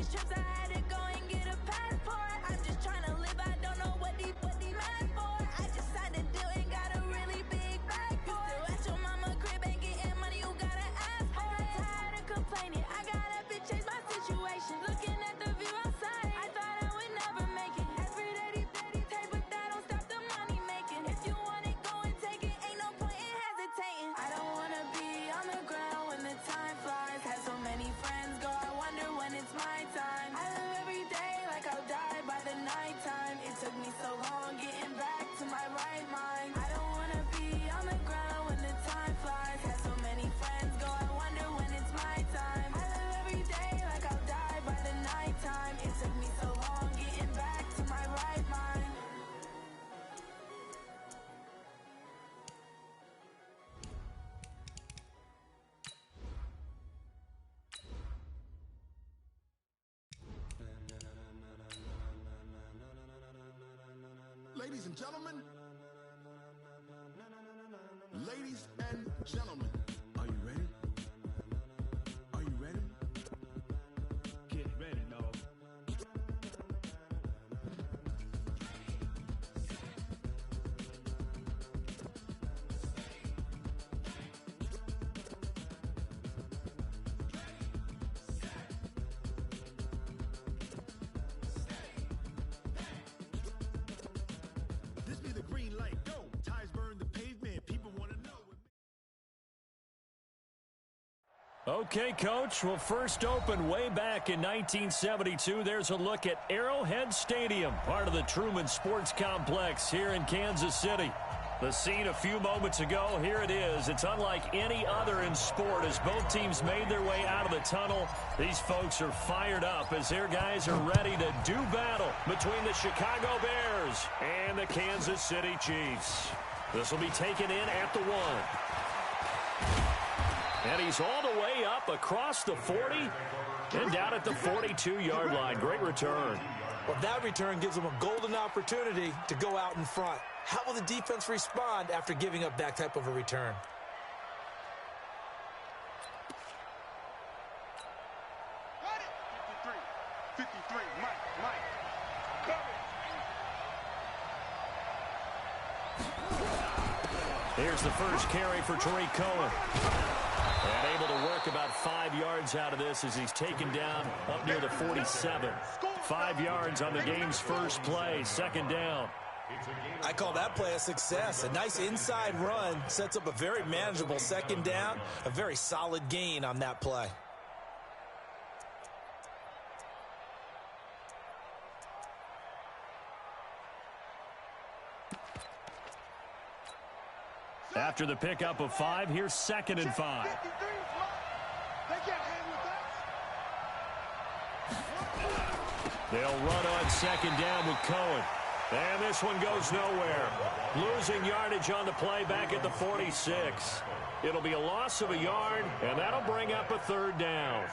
these trips, I had to go and get a passport. I'm just trying to live, I don't know what these mad for. I just signed a deal and got a really big bag for it. You still at your mama crib, ain't getting money, you gotta ask for it. I'm tired of complaining, I gotta bitch change my situation. Looking at the view outside, I thought I would never make it. Every day these take, but that don't stop the money making. If you want it, go and take it, ain't no point in hesitating. I don't wanna be on the ground when the time flies. Had so many friends go, I wonder when it's my time. I live every day like I'll die by the nighttime. It took me so long getting back to my right mind. I don't wanna be on the ground when the time flies. Had so many friends go, I wonder when it's my time. I live every day like I'll die by the nighttime. It took me so long getting back to my right mind. Ladies and gentlemen, ladies and gentlemen, are you ready? Are you ready? Get ready, dog. This be the green light, go. Tires burn the pavement, people want to know. Okay, Coach. Well, first opened way back in 1972. There's a look at Arrowhead Stadium, part of the Truman Sports Complex here in Kansas City. The scene a few moments ago, here it is. It's unlike any other in sport as both teams made their way out of the tunnel. These folks are fired up as their guys are ready to do battle between the Chicago Bears and the Kansas City Chiefs. This will be taken in at the 1. And he's all the way up across the 40 and down at the 42-yard line. Great return. Well, that return gives them a golden opportunity to go out in front. How will the defense respond after giving up that type of a return? Got it. 53, Mike. Here's the first carry for Tariq Cohen. And able to work about 5 yards out of this as he's taken down up near the 47. 5 yards on the game's first play, second down. I call that play a success. A nice inside run sets up a very manageable second down, a very solid gain on that play. After the pickup of 5, here's 2nd and 5. They'll run on second down with Cohen. And this one goes nowhere. Losing yardage on the play back at the 46. It'll be a loss of a yard, and that'll bring up a 3rd down.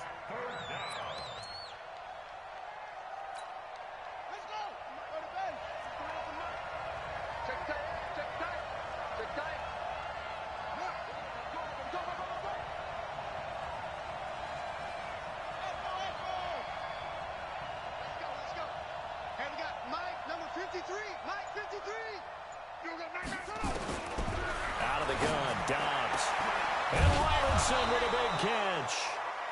Out of the gun, Dobbs. And Robinson with a big catch.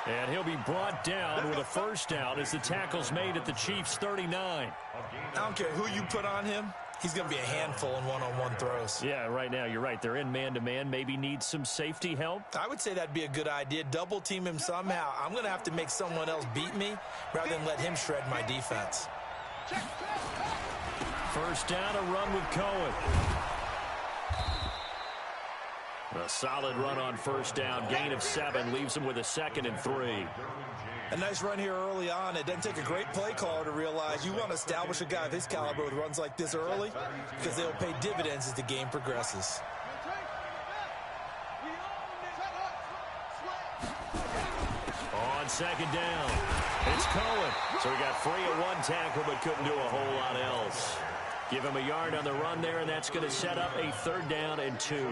And he'll be brought down with a first down as the tackle's made at the Chiefs' 39. I don't care who you put on him. He's going to be a handful in one-on-one throws. Yeah, right now, you're right. They're in man-to-man. Maybe need some safety help. I would say that'd be a good idea. Double team him somehow. I'm going to have to make someone else beat me rather than let him shred my defense. First down, a run with Cohen. A solid run on first down. Gain of 7 leaves him with a 2nd and 3. A nice run here early on. It doesn't take a great play caller to realize you want to establish a guy of his caliber with runs like this early because they'll pay dividends as the game progresses. On second down, it's Cohen. So he got free at one tackle but couldn't do a whole lot else. Give him a yard on the run there, and that's going to set up a 3rd down and 2.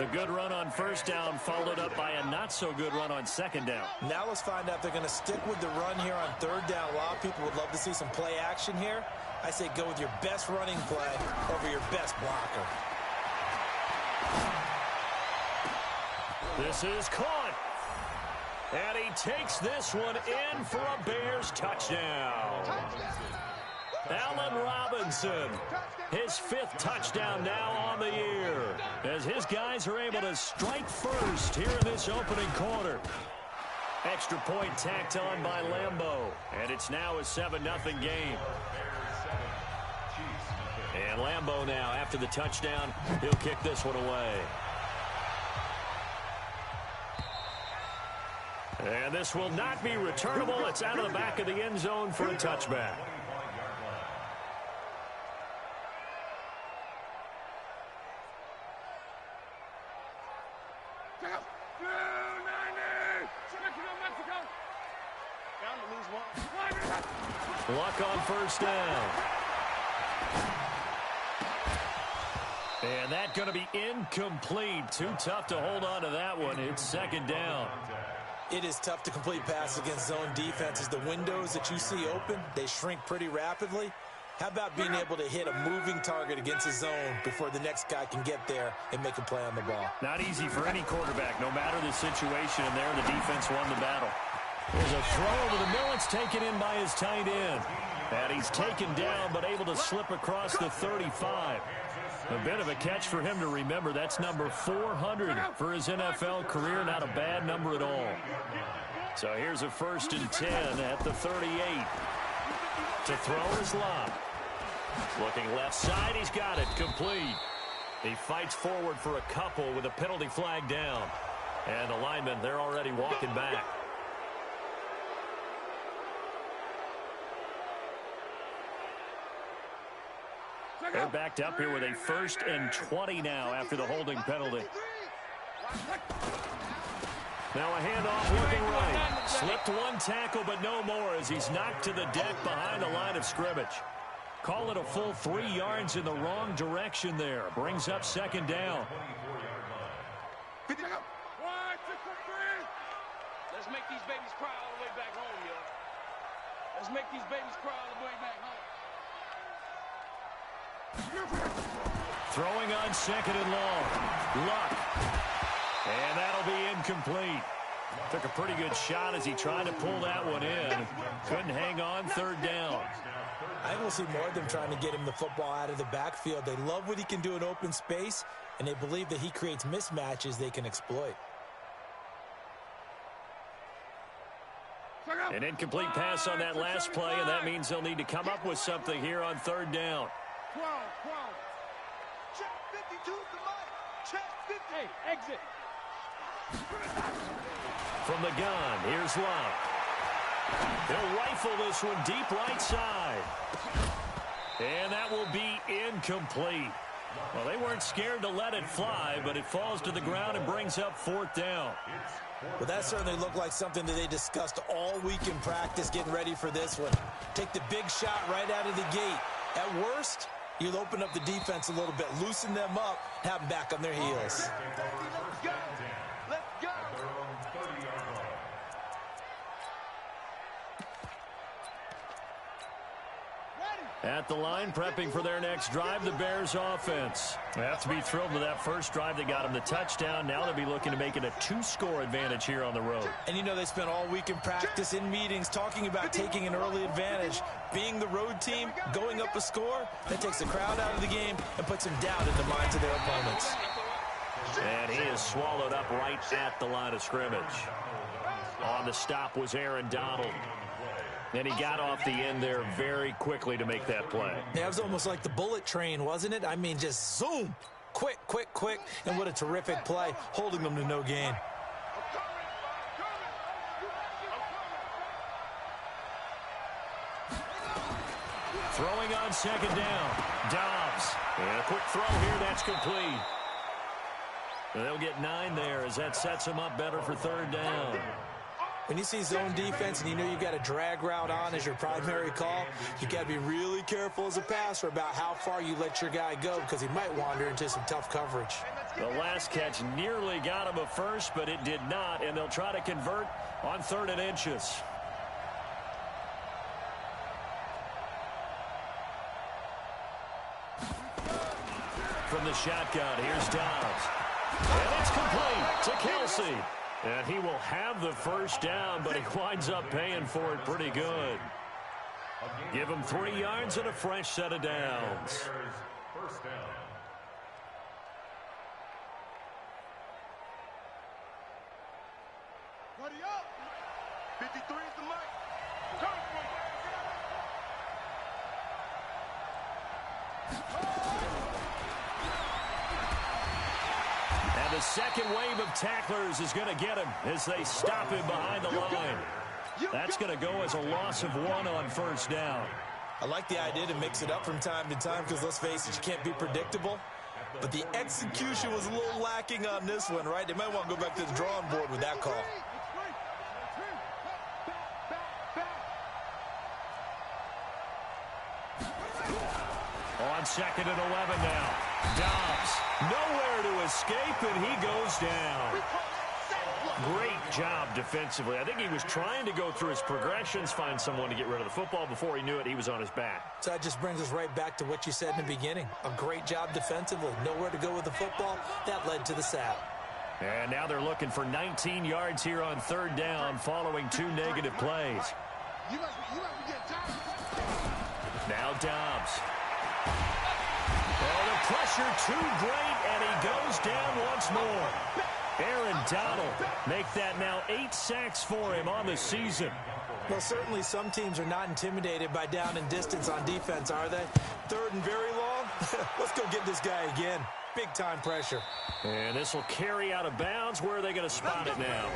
The good run on first down followed up by a not-so-good run on second down. Now let's find out if they're going to stick with the run here on third down. A lot of people would love to see some play action here. I say go with your best running play over your best blocker. This is caught. And he takes this one in for a Bears touchdown. Allen Robinson, his 5th touchdown now on the year, as his guys are able to strike first here in this opening quarter. Extra point tacked on by Lambeau, and it's now a 7-0 game. And Lambeau now, after the touchdown, he'll kick this one away. And this will not be returnable. It's out of the back of the end zone for a touchback. Luck on first down. And that's going to be incomplete. Too tough to hold on to that one. It's second down. It is tough to complete passes against zone defenses. The windows that you see open, they shrink pretty rapidly. How about being able to hit a moving target against a zone before the next guy can get there and make a play on the ball? Not easy for any quarterback, no matter the situation. And there, the defense won the battle. There's a throw over the middle. It's taken in by his tight end. And he's taken down, but able to slip across the 35. A bit of a catch for him to remember. That's number 400 for his NFL career. Not a bad number at all. So here's a 1st and 10 at the 38. To throw is Lott. Looking left side. He's got it. Complete. He fights forward for a couple with a penalty flag down. And the linemen, they're already walking back. They're backed up here with a 1st and 20 now after the holding penalty. Now a handoff looking right. Slipped one tackle, but no more as he's knocked to the deck behind the line of scrimmage. Call it a full 3 yards in the wrong direction there. Brings up second down. Let's make these babies cry all the way back home, yo. Let's make these babies cry all the way back home. Throwing on 2nd and long. Luck. And that'll be incomplete. Took a pretty good shot as he tried to pull that one in. Couldn't hang on 3rd down. I think we'll see more of them trying to get him the football out of the backfield. They love what he can do in open space, and they believe that he creates mismatches they can exploit. An incomplete pass on that last play, and that means they'll need to come up with something here on 3rd down. 12. Check 52 to Mike. Check 50. Hey, exit. From the gun, here's Lott. He'll rifle this one deep right side. And that will be incomplete. Well, they weren't scared to let it fly, but it falls to the ground and brings up 4th down. Well, that certainly looked like something that they discussed all week in practice getting ready for this one. Take the big shot right out of the gate. At worst, you'll open up the defense a little bit, loosen them up, have them back on their heels. Let's go. Let's go. At the line, prepping for their next drive, the Bears offense. They have to be thrilled with that first drive that got them the touchdown. Now they'll be looking to make it a 2-score advantage here on the road. And you know they spent all week in practice, in meetings, talking about taking an early advantage. Being the road team, going up a score, that takes the crowd out of the game and puts some doubt in the minds of their opponents. And he is swallowed up right at the line of scrimmage. On the stop was Aaron Donald. And he got off the end there very quickly to make that play. Yeah, it was almost like the bullet train, wasn't it? I mean, just zoom. Quick. And what a terrific play, holding them to no gain. Throwing on 2nd down. Dobbs. And a quick throw here. That's complete. They'll get 9 there as that sets them up better for 3rd down. When you see zone defense and you know you've got a drag route on as your primary call, you got to be really careful as a passer about how far you let your guy go because he might wander into some tough coverage. The last catch nearly got him a first, but it did not, and they'll try to convert on 3rd and inches. From the shotgun, here's Dobbs. And it's complete to Kelsey. And he will have the first down, but he winds up paying for it pretty good. Give him 3 yards and a fresh set of downs. First down. Buddy up. 53 is the mic. Turn for it. And the second wave of tacklers is going to get him as they stop him behind the line. That's going to go as a loss of 1 on first down. I like the idea to mix it up from time to time because, let's face it, you can't be predictable. But the execution was a little lacking on this one, right? They might want to go back to the drawing board with that call. On 2nd and 11 now. Dobbs, nowhere to escape, and he goes down. Great job defensively. I think he was trying to go through his progressions, find someone to get rid of the football. Before he knew it, he was on his back. So that just brings us right back to what you said in the beginning. A great job defensively. Nowhere to go with the football. That led to the sack. And now they're looking for 19 yards here on 3rd down following 2 negative plays. Now Dobbs. Oh, the pressure too great, and he goes down once more. Aaron Donald make that now 8 sacks for him on the season. Well, certainly some teams are not intimidated by down and distance on defense, are they? 3rd and very long? Let's go get this guy again. Big-time pressure. And this will carry out of bounds. Where are they going to spot it now?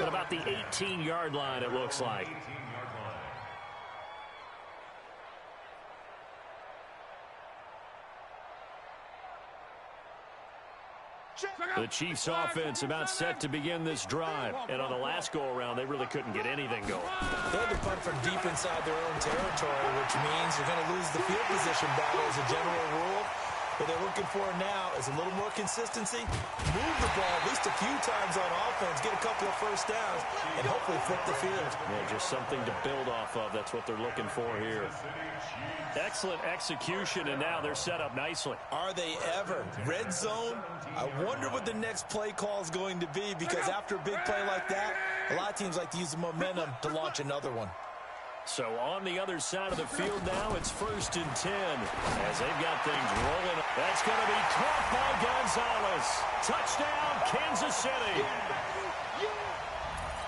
At about the 18-yard line, it looks like. The Chiefs offense about set to begin this drive. And on the last go-around, they really couldn't get anything going. They had to punt from deep inside their own territory, which means you're going to lose the field position battle as a general rule. What they're looking for now is a little more consistency, move the ball at least a few times on offense, get a couple of first downs, and hopefully flip the field. Yeah, just something to build off of. That's what they're looking for here. Excellent execution, and now they're set up nicely. Are they ever? Red zone? I wonder what the next play call is going to be, because after a big play like that, a lot of teams like to use the momentum to launch another one. So on the other side of the field now, it's 1st and 10 as they've got things rolling. That's going to be caught by Gonzalez. Touchdown, Kansas City.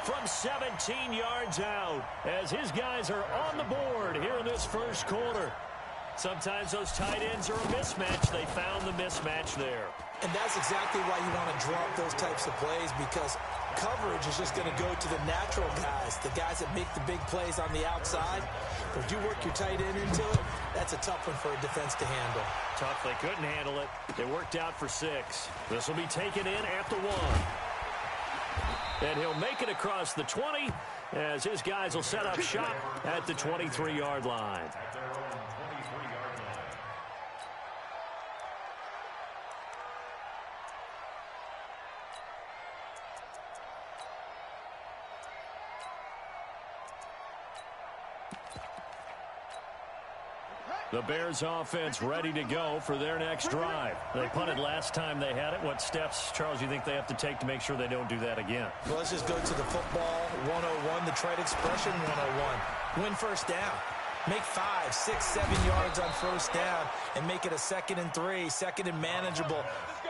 From 17 yards out as his guys are on the board here in this first quarter. Sometimes those tight ends are a mismatch. They found the mismatch there. And that's exactly why you want to draw up those types of plays, because coverage is just going to go to the natural guys, the guys that make the big plays on the outside. But if you work your tight end into it, that's a tough one for a defense to handle. Tough. They couldn't handle it. It worked out for 6. This will be taken in at the 1. And he'll make it across the 20 as his guys will set up shop at the 23-yard line. The Bears offense ready to go for their next drive. They punted last time they had it. What steps, Charles, you think they have to take to make sure they don't do that again? Well, let's just go to the football 101, the trade expression 101. Win first down. Make 5, 6, 7 yards on first down and make it a 2nd and 3, 2nd and manageable.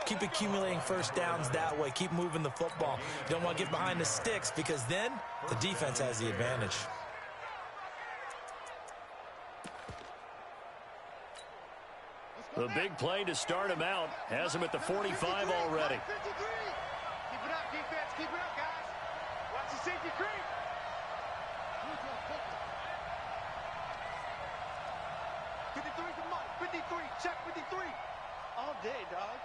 Keep accumulating first downs that way. Keep moving the football. You don't want to get behind the sticks because then the defense has the advantage. The big play to start him out has him at the 45 already. Keep it up, defense. Keep it up, guys. Watch the safety creep. 53 to Mike. 53. Check 53. All day, dog.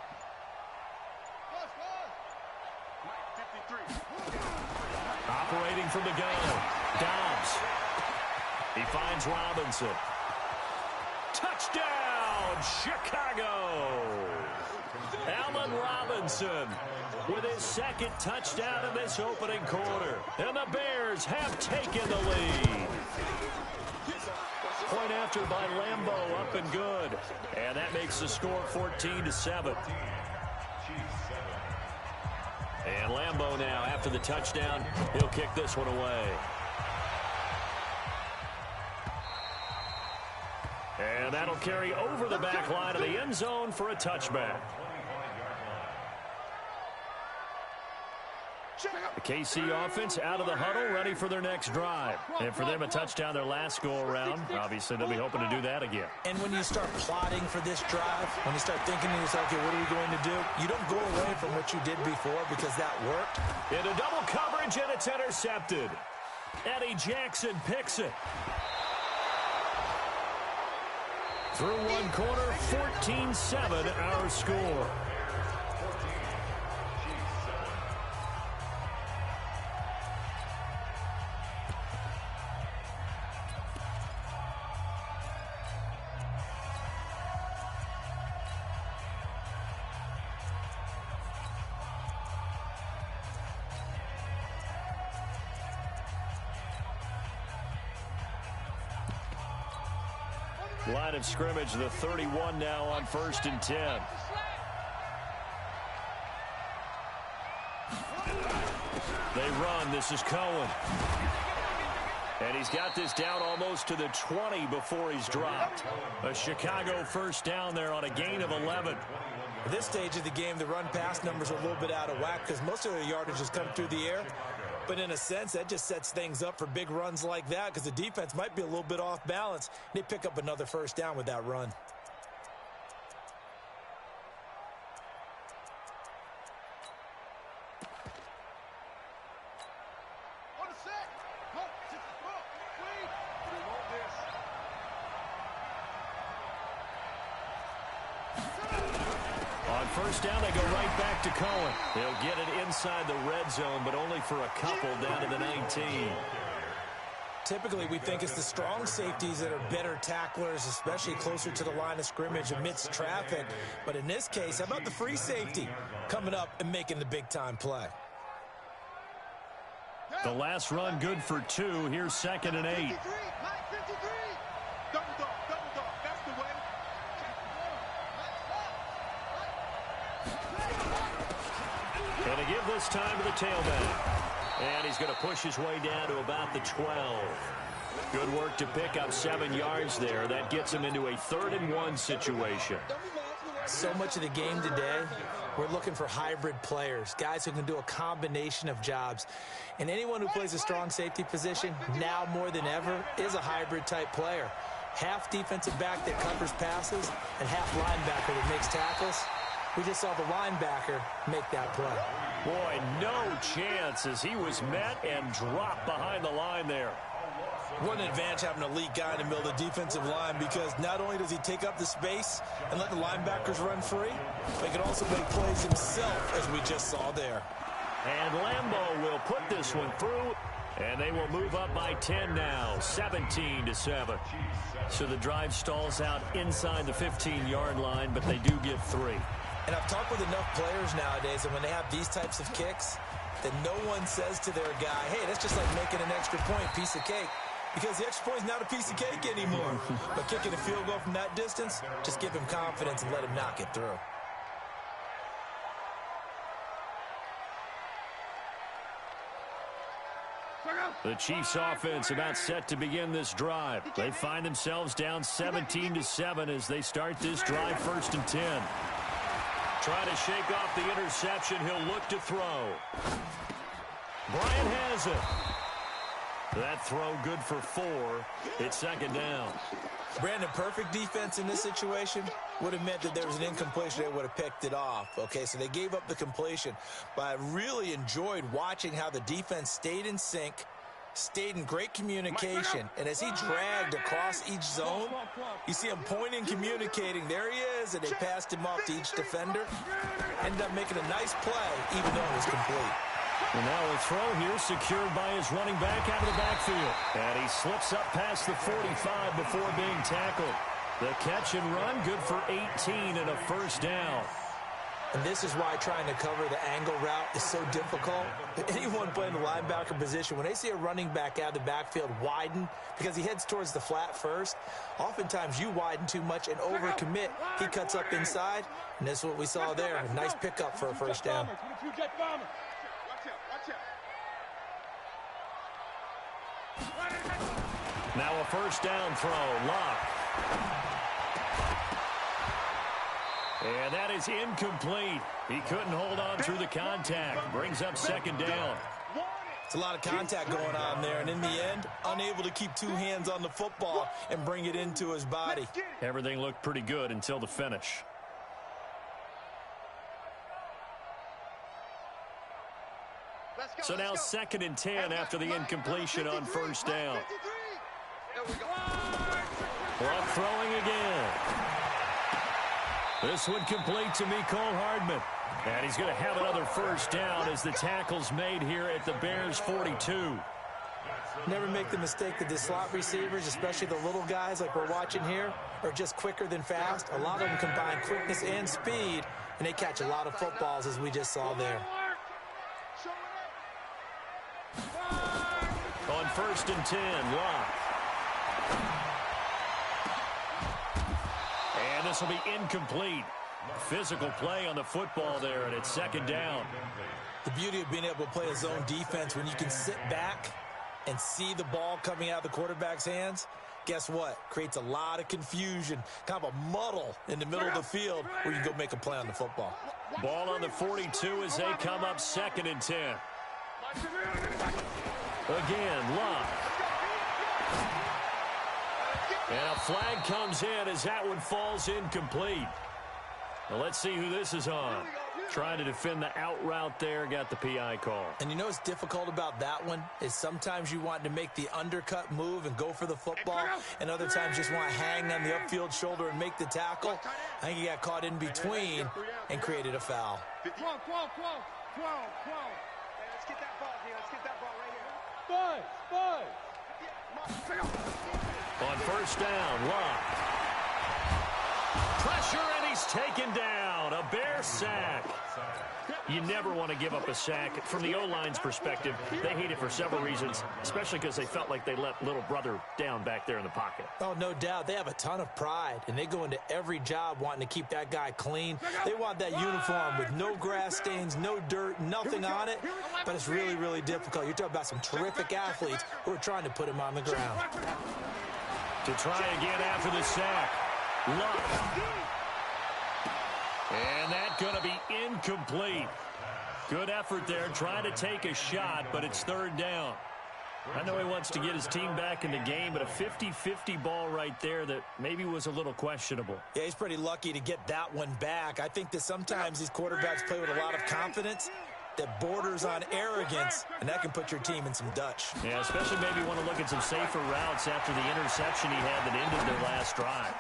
Mike, 53. Operating from the gun. Dobbs. He finds Robinson. Touchdown, Chicago! Allen Robinson with his second touchdown in this opening quarter. And the Bears have taken the lead. Point after by Lambeau, up and good. And that makes the score 14-7. And Lambeau now, after the touchdown, he'll kick this one away. And that'll carry over the back line of the end zone for a touchback. The KC offense out of the huddle, ready for their next drive. And for them, a touchdown their last go-around. Obviously, they'll be hoping to do that again. And when you start plotting for this drive, when you start thinking to yourself, okay, what are we going to do? You don't go away from what you did before because that worked. Into double coverage, and it's intercepted. Eddie Jackson picks it. Through one quarter, 14-7 our score. Line of scrimmage, the 31 now on 1st and 10. They run. This is Cohen. And he's got this down almost to the 20 before he's dropped. A Chicago first down there on a gain of 11. At this stage of the game, the run-pass numbers are a little bit out of whack because most of their yardage has come through the air. But in a sense, that just sets things up for big runs like that because the defense might be a little bit off balance. They pick up another first down with that run. First down, they go right back to Cohen. They'll get it inside the red zone, but only for a couple down to the 19. Typically, we think it's the strong safeties that are better tacklers, especially closer to the line of scrimmage amidst traffic. But in this case, how about the free safety coming up and making the big-time play? The last run good for 2. Here's 2nd and 8. And to give this time to the tailback. And he's going to push his way down to about the 12. Good work to pick up 7 yards there. That gets him into a 3rd and 1 situation. So much of the game today, we're looking for hybrid players, guys who can do a combination of jobs. And anyone who plays a strong safety position, now more than ever, is a hybrid type player. Half defensive back that covers passes and half linebacker that makes tackles. We just saw the linebacker make that play. Boy, no chance as he was met and dropped behind the line there. What an advantage having an elite guy in the middle of the defensive line, because not only does he take up the space and let the linebackers run free, but he can also make plays himself, as we just saw there. And Lambeau will put this one through, and they will move up by 10 now, 17-7. So the drive stalls out inside the 15-yard line, but they do get 3. And I've talked with enough players nowadays that when they have these types of kicks, that no one says to their guy, hey, that's just like making an extra point, piece of cake. Because the extra point is not a piece of cake anymore. But kicking a field goal from that distance, just give him confidence and let him knock it through. The Chiefs offense about set to begin this drive. They find themselves down 17-7 as they start this drive 1st and 10. Try to shake off the interception. He'll look to throw. Bryant has it. That throw good for 4. It's 2nd down. Brandon, perfect defense in this situation would have meant that there was an incompletion. They would have picked it off. Okay, so they gave up the completion. But I really enjoyed watching how the defense stayed in sync, stayed in great communication. And as he dragged across each zone, you see him pointing, communicating. There he is, and they passed him off to each defender. Ended up making a nice play, even though it was complete. And now a throw here secured by his running back out of the backfield. And he slips up past the 45 before being tackled. The catch and run, good for 18 and a first down. And this is why trying to cover the angle route is so difficult. Anyone playing the linebacker position, when they see a running back out of the backfield widen because he heads towards the flat first, oftentimes you widen too much and overcommit. He cuts up inside, and that's what we saw there. A nice pickup for a first down. Now a first down throw, Locke. And that is incomplete. He couldn't hold on through the contact. Brings up second down. It's a lot of contact going on there, and in the end, unable to keep two hands on the football and bring it into his body. Everything looked pretty good until the finish. So now 2nd and 10 after the incompletion on first down. Clock throwing again. This one complete to Mecole Hardman. And he's going to have another first down as the tackle's made here at the Bears' 42. Never make the mistake that the slot receivers, especially the little guys like we're watching here, are just quicker than fast. A lot of them combine quickness and speed, and they catch a lot of footballs as we just saw there. On 1st and 10, Locke. And this will be incomplete. Physical play on the football there, and it's second down. The beauty of being able to play a zone defense when you can sit back and see the ball coming out of the quarterback's hands, guess what? Creates a lot of confusion, kind of a muddle in the middle of the field where you can go make a play on the football. Ball on the 42 as they come up 2nd and 10. Again, Locke. And a flag comes in as that one falls incomplete. Well, let's see who this is on. Trying to defend the out route there, got the PI call. And you know what's difficult about that one is sometimes you want to make the undercut move and go for the football, and other times just want to hang on the upfield shoulder and make the tackle. I think he got caught in between and created a foul. Let's get that ball here. Let's get that ball right here. On first down, Locke. Pressure, and he's taken down. A Bear sack. You never want to give up a sack. From the O-line's perspective, they hate it for several reasons, especially because they felt like they let little brother down back there in the pocket. Oh, no doubt. They have a ton of pride, and they go into every job wanting to keep that guy clean. They want that uniform with no grass stains, no dirt, nothing on it, but it's really, really difficult. You're talking about some terrific athletes who are trying to put him on the ground. To try again after the sack. Locke. And that's going to be incomplete. Good effort there, trying to take a shot, but it's 3rd down. I know he wants to get his team back in the game, but a 50-50 ball right there that maybe was a little questionable. Yeah, he's pretty lucky to get that one back. I think that sometimes these quarterbacks play with a lot of confidence that borders on arrogance, and that can put your team in some Dutch. Yeah, especially maybe want to look at some safer routes after the interception he had that ended their last drive.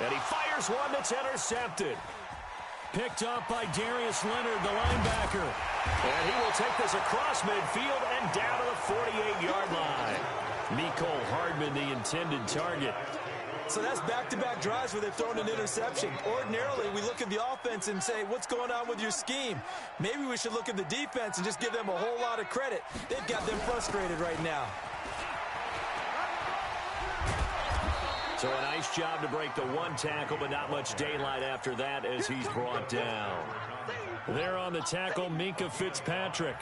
And he fires one that's intercepted. Picked up by Darius Leonard, the linebacker. And he will take this across midfield and down to the 48-yard line. Mecole Hardman, the intended target. So that's back-to-back drives where they've thrown an interception. Ordinarily, we look at the offense and say, what's going on with your scheme? Maybe we should look at the defense and just give them a whole lot of credit. They've got them frustrated right now. So a nice job to break the one tackle, but not much daylight after that as he's brought down. There on the tackle, Minkah Fitzpatrick.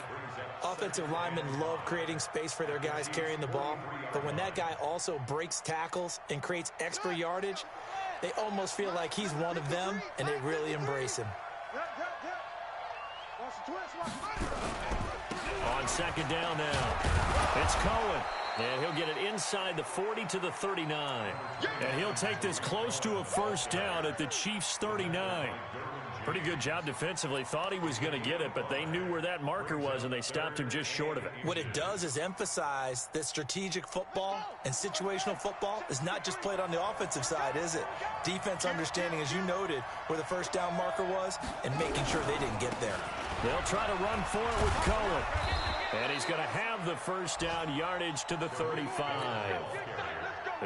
Offensive linemen love creating space for their guys carrying the ball, but when that guy also breaks tackles and creates extra yardage, they almost feel like he's one of them, and they really embrace him. On 2nd down now, it's Cohen. And he'll get it inside the 40 to the 39. And he'll take this close to a first down at the Chiefs' 39. Pretty good job defensively. Thought he was going to get it, but they knew where that marker was, and they stopped him just short of it. What it does is emphasize that strategic football and situational football is not just played on the offensive side, is it? Defense understanding, as you noted, where the first down marker was and making sure they didn't get there. They'll try to run for it with Cohen. And he's going to have the first down, yardage to the 35.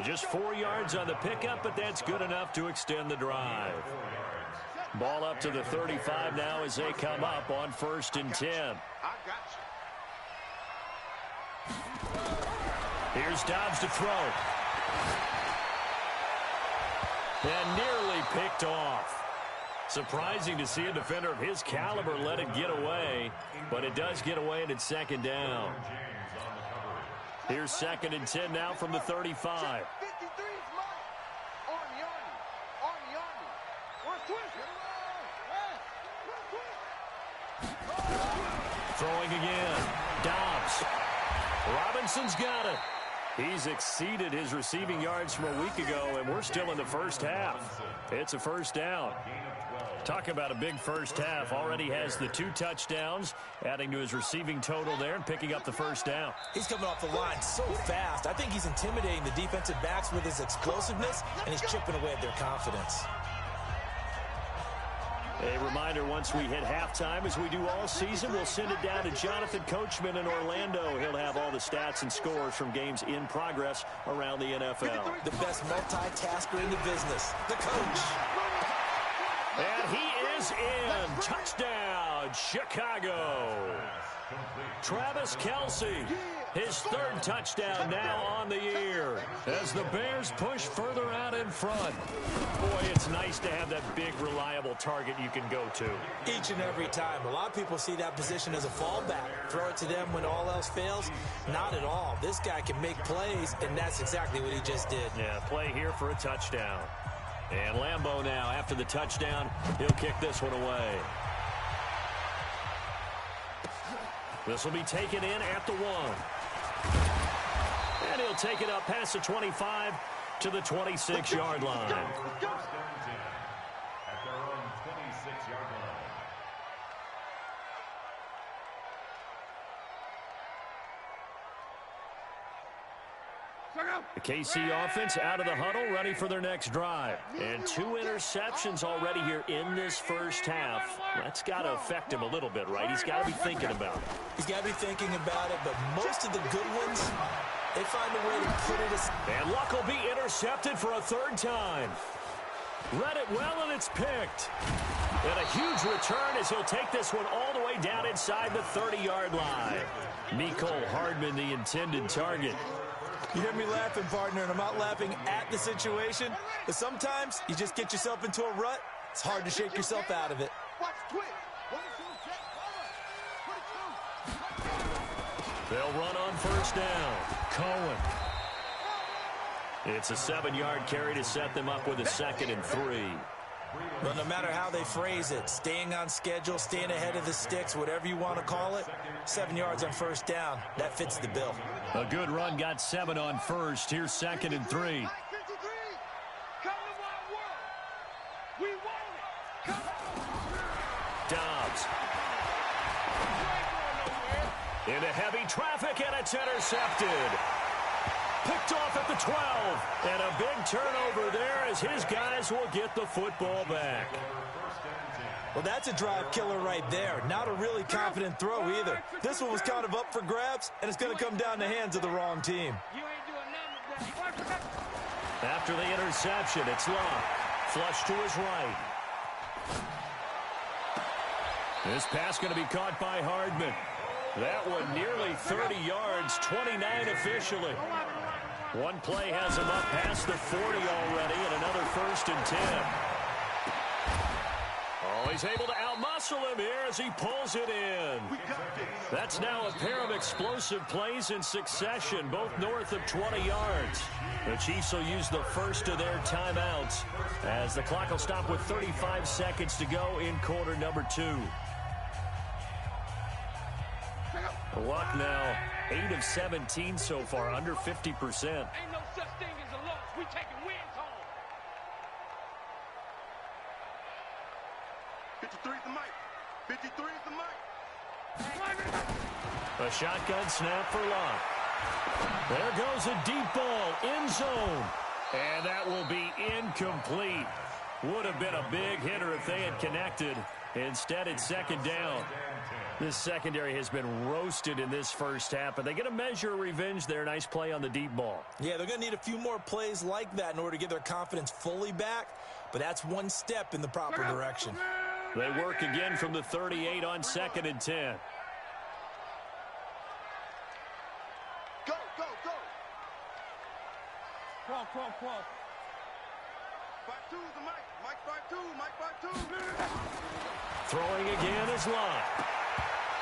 Just 4 yards on the pickup, but that's good enough to extend the drive. Ball up to the 35 now as they come up on 1st and 10. Here's Dobbs to throw. And nearly picked off. Surprising to see a defender of his caliber let it get away, but it does get away and it's 2nd down. Here's 2nd and 10 now from the 35. Throwing again. Dobbs. Robinson's got it. He's exceeded his receiving yards from a week ago, and we're still in the first half. It's a first down. Talk about a big first half. Already has the 2 touchdowns, adding to his receiving total there and picking up the first down. He's coming off the line so fast. I think he's intimidating the defensive backs with his explosiveness, and he's chipping away at their confidence. A reminder, once we hit halftime, as we do all season, we'll send it down to Jonathan Coachman in Orlando. He'll have all the stats and scores from games in progress around the NFL. The best multitasker in the business, the coach. And he is in. Touchdown, Chicago. Travis Kelce, his 3rd touchdown now on the year as the Bears push further out in front. Boy, it's nice to have that big, reliable target you can go to. Each and every time. A lot of people see that position as a fallback. Throw it to them when all else fails. Not at all. This guy can make plays, and that's exactly what he just did. Yeah, play here for a touchdown. And Lambeau now, after the touchdown, he'll kick this one away. This will be taken in at the 1. And he'll take it up past the 25 to the 26-yard line. At their own 26-yard line. The KC offense out of the huddle, ready for their next drive. And 2 interceptions already here in this first half. That's got to affect him a little bit, right? He's got to be thinking about it. He's got to be thinking about it, but most of the good ones, they find a way to put it aside. And Luck will be intercepted for a 3rd time. Read it well, and it's picked. And a huge return as he'll take this one all the way down inside the 30-yard line. Mecole Hardman, the intended target. You hear me laughing, partner, and I'm not laughing at the situation, but sometimes you just get yourself into a rut. It's hard to shake yourself out of it. They'll run on 1st down. Cohen. It's a 7-yard carry to set them up with a 2nd and 3. Well, no matter how they phrase it, staying on schedule, staying ahead of the sticks, whatever you want to call it, 7 yards on 1st down, that fits the bill. A good run, got 7 on 1st. Here's 2nd and 3. Dobbs. Into heavy traffic, and it's intercepted. Picked off at the 12. And a big turnover there as his guys will get the football back. Well, that's a drive killer right there. Not a really confident throw either. This one was kind of up for grabs, and it's going to come down the hands of the wrong team. After the interception, it's Luck. Flush to his right. This pass going to be caught by Hardman. That one nearly 30 yards, 29 officially. One play has him up past the 40 already, and another 1st and 10. Oh, he's able to outmuscle him here as he pulls it in. That's now a pair of explosive plays in succession, both north of 20 yards. The Chiefs will use the first of their timeouts as the clock will stop with 35 seconds to go in quarter number 2. Luck now 8 of 17 so far, under 50%. Ain't no such thing as a loss. We taking wins home. 53 is the mic. 53 is the mic. A shotgun snap for Luck. There goes a deep ball, end zone. And that will be incomplete. Would have been a big hitter if they had connected. Instead, it's second down. This secondary has been roasted in this first half, but they get a measure of revenge there. Nice play on the deep ball. Yeah, they're going to need a few more plays like that in order to get their confidence fully back, but that's one step in the proper direction. They work again from the 38 on 2nd and 10. Go, go, go. Crawl. 5-2 the Mike. Mike 5-2. Throwing again is Lott.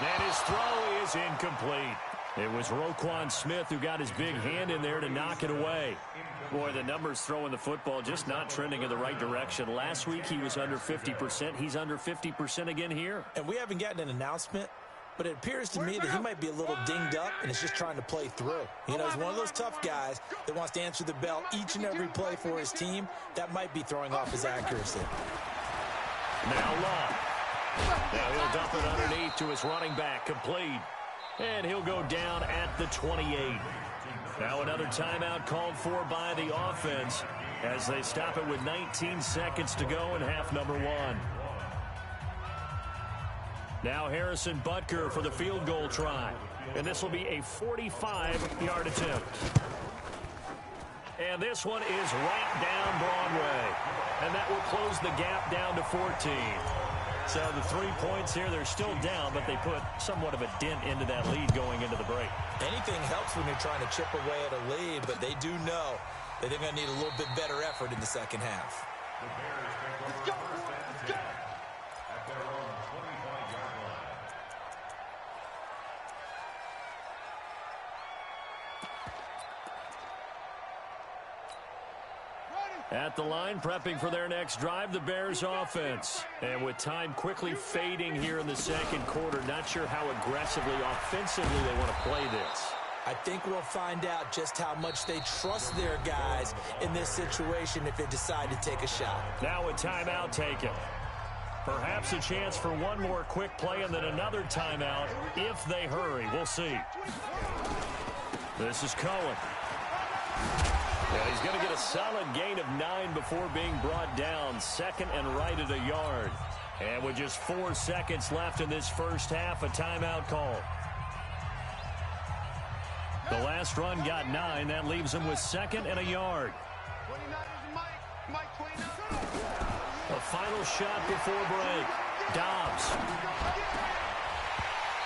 And his throw is incomplete. It was Roquan Smith who got his big hand in there to knock it away. Boy, the numbers throwing the football just not trending in the right direction. Last week he was under 50%. He's under 50% again here. And we haven't gotten an announcement, but it appears to me that he might be a little dinged up and is just trying to play through. You know, he's one of those tough guys that wants to answer the bell each and every play for his team. That might be throwing off his accuracy. Now Lott. Now he'll dump it underneath to his running back, complete. And he'll go down at the 28. Now another timeout called for by the offense as they stop it with 19 seconds to go in half number 1. Now Harrison Butker for the field goal try. And this will be a 45-yard attempt. And this one is right down Broadway. And that will close the gap down to 14. So the 3 points here, they're still down, but they put somewhat of a dent into that lead going into the break. Anything helps when you're trying to chip away at a lead, but they do know that they're going to need a little bit better effort in the second half. Let's go, boy. Let's go. At the line, prepping for their next drive, the Bears offense. And with time quickly fading here in the second quarter, not sure how aggressively, offensively they want to play this. I think we'll find out just how much they trust their guys in this situation if they decide to take a shot. Now a timeout taken. Perhaps a chance for one more quick play and then another timeout if they hurry. We'll see. This is Cohen. Yeah, he's going to get a solid gain of 9 before being brought down. Second and right at a yard. And with just 4 seconds left in this first half, a timeout call. The last run got 9. That leaves him with 2nd and a yard. 29 is Mike 29. A final shot before break. Dobbs.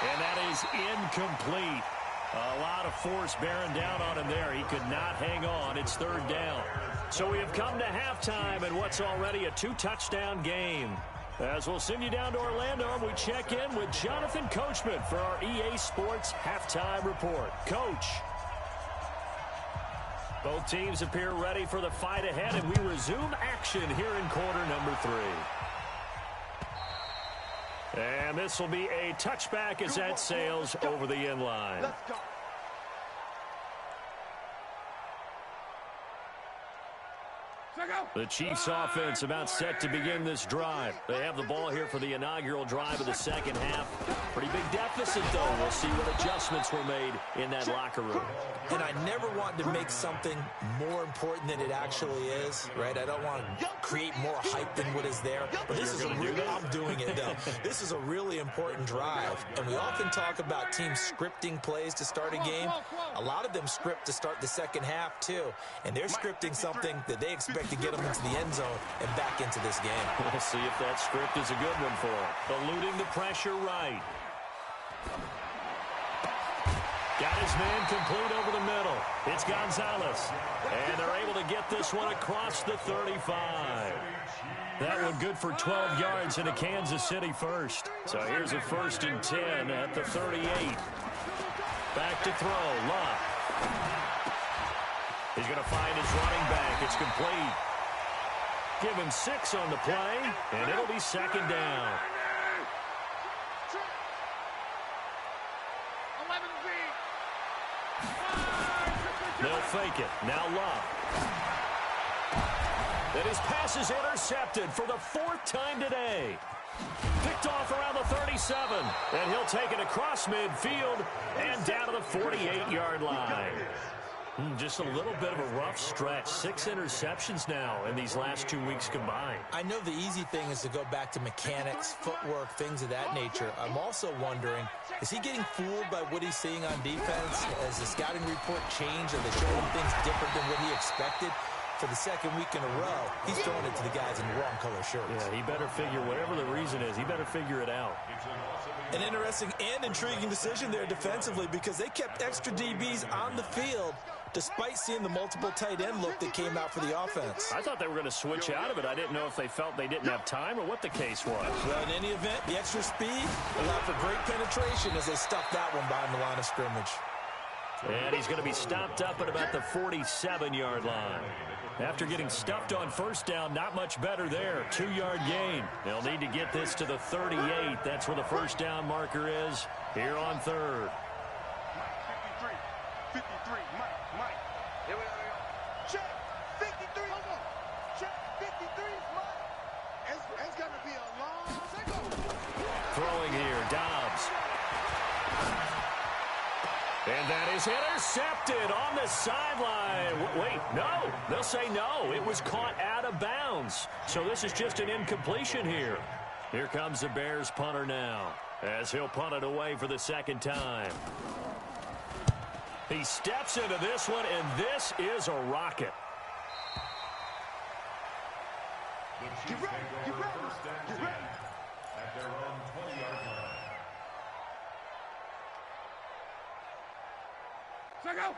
And that is incomplete. A lot of force bearing down on him there. He could not hang on. It's 3rd down. So we have come to halftime in what's already a 2-touchdown game. As we'll send you down to Orlando, we check in with Jonathan Coachman for our EA Sports Halftime Report. Coach. Both teams appear ready for the fight ahead, and we resume action here in quarter number 3. And this will be a touchback as that sails over the end line. Let's go. The Chiefs offense about set to begin this drive. They have the ball here for the inaugural drive of the second half. Pretty big deficit, though. We'll see what adjustments were made in that locker room. And I never want to make something more important than it actually is, right? I don't want to create more hype than what is there. But this is I'm doing it, though. This is a really important drive. And we often talk about teams scripting plays to start a game. A lot of them script to start the second half, too. And they're scripting something that they expect to get them into the end zone and back into this game. We'll see if that script is a good one for them. Eluding the pressure right. Got his man complete over the middle. It's Gonzalez. And they're able to get this one across the 35. That one good for 12 yards into Kansas City first. So here's a 1st and 10 at the 38. Back to throw. Lott. He's going to find his running back. It's complete. Give him 6 on the play, and it'll be 2nd down. 11Z. They'll fake it. Now Lott. And his pass is intercepted for the 4th time today. Picked off around the 37. And he'll take it across midfield and down to the 48-yard line. Just a little bit of a rough stretch. 6 interceptions now in these last 2 weeks combined. I know the easy thing is to go back to mechanics, footwork, things of that nature. I'm also wondering, is he getting fooled by what he's seeing on defense? Has the scouting report changed? Are they showing him things different than what he expected? For the second week in a row, he's throwing it to the guys in the wrong color shirts. Yeah, he better figure, whatever the reason is, he better figure it out. An interesting and intriguing decision there defensively because they kept extra DBs on the field despite seeing the multiple tight end look that came out for the offense. I thought they were going to switch out of it. I didn't know if they felt they didn't have time or what the case was. Well, in any event, the extra speed allowed for great penetration as they stuffed that one behind the line of scrimmage. And he's going to be stopped up at about the 47-yard line. After getting stuffed on first down, not much better there. 2-yard gain. They'll need to get this to the 38. That's where the first down marker is here on third. 53, Mike. Here we go. Check, 53. Check, 53, Mike. It's going to be a long second. Throwing here, Dobbs. And that is intercepted on the sideline. Wait, no. They'll say no. It was caught out of bounds. So this is just an incompletion here. Here comes the Bears punter now as he'll punt it away for the second time. He steps into this one, and this is a rocket. Get ready. At their own 20-yard line.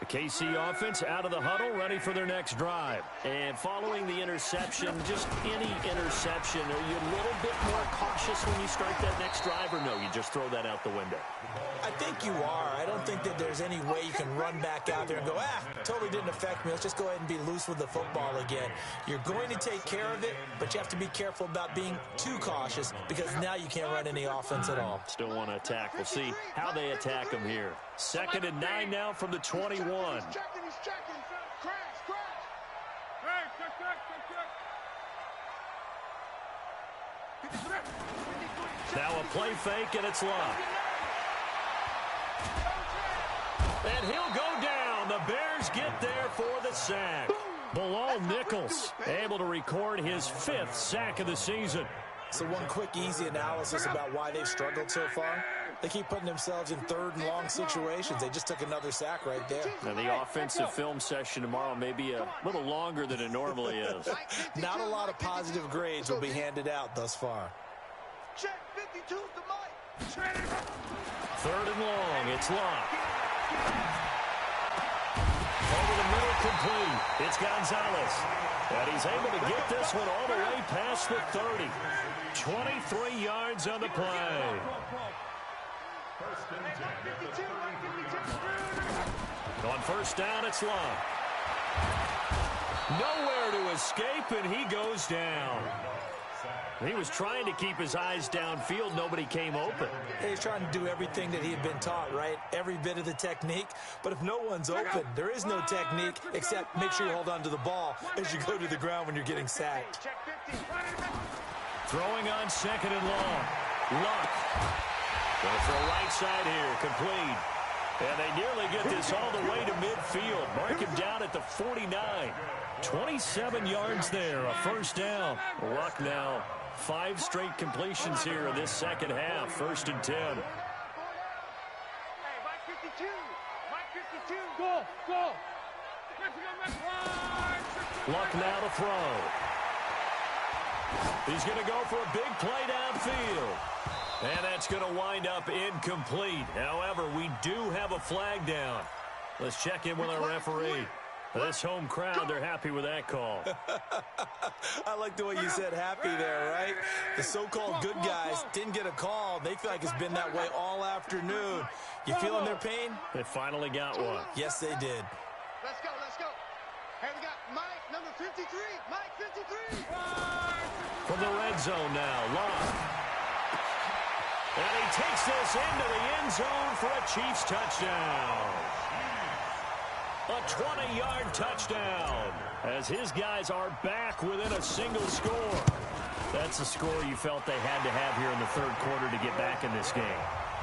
The KC offense out of the huddle, ready for their next drive. And following the interception, just any interception, are you a little bit more cautious when you start that next drive, or no, you just throw that out the window? I think you are. I don't think that there's any way you can run back out there and go, totally didn't affect me. Let's just go ahead and be loose with the football again. You're going to take care of it, but you have to be careful about being too cautious because now you can't run any offense at all. Still want to attack. We'll see how they attack them here. 2nd and 9 now from the 21. He's checking. Crash. Hey, check. 53. Now a play fake, and it's locked. And he'll go down. The Bears get there for the sack. Bilal Nichols able to record his 5th sack of the season. So one quick, easy analysis about why they've struggled so far. They keep putting themselves in 3rd and long situations. They just took another sack right there. Now the offensive film session tomorrow may be a little longer than it normally is. Not a lot of positive grades will be handed out thus far. Check, 52 to Mike. 3rd and long. It's locked. Over the middle, complete. It's Gonzalez. And he's able to get this one all the way past the 30. 23 yards on the play. On first down, it's locked. Nowhere to escape, and he goes down. He was trying to keep his eyes downfield. Nobody came open. He's trying to do everything that he had been taught, right? Every bit of the technique. But if no one's open, there is no technique except make sure you hold on to the ball as you go to the ground when you're getting sacked. Throwing on 2nd and long. Luck. Going for a right side here. Complete. And they nearly get this all the way to midfield. Mark him down at the 49. 27 yards there. A first down. Luck now. 5 straight completions here in this second half. 1st and 10. Hey, Mike 52. Mike 52. Go. Luck now to throw. He's going to go for a big play downfield. And that's going to wind up incomplete. However, we do have a flag down. Let's check in with our referee. This home crowd, they're happy with that call. I like the way you said happy there, right? The so-called good guys didn't get a call. They feel like it's been that way all afternoon. You feeling their pain? They finally got one. Yes, they did. Let's go. Hey, we got Mike, number 53. Mike 53. From the red zone now, Locke. And he takes this into the end zone for a Chiefs touchdown. A 20-yard touchdown as his guys are back within a single score. That's the score you felt they had to have here in the 3rd quarter to get back in this game.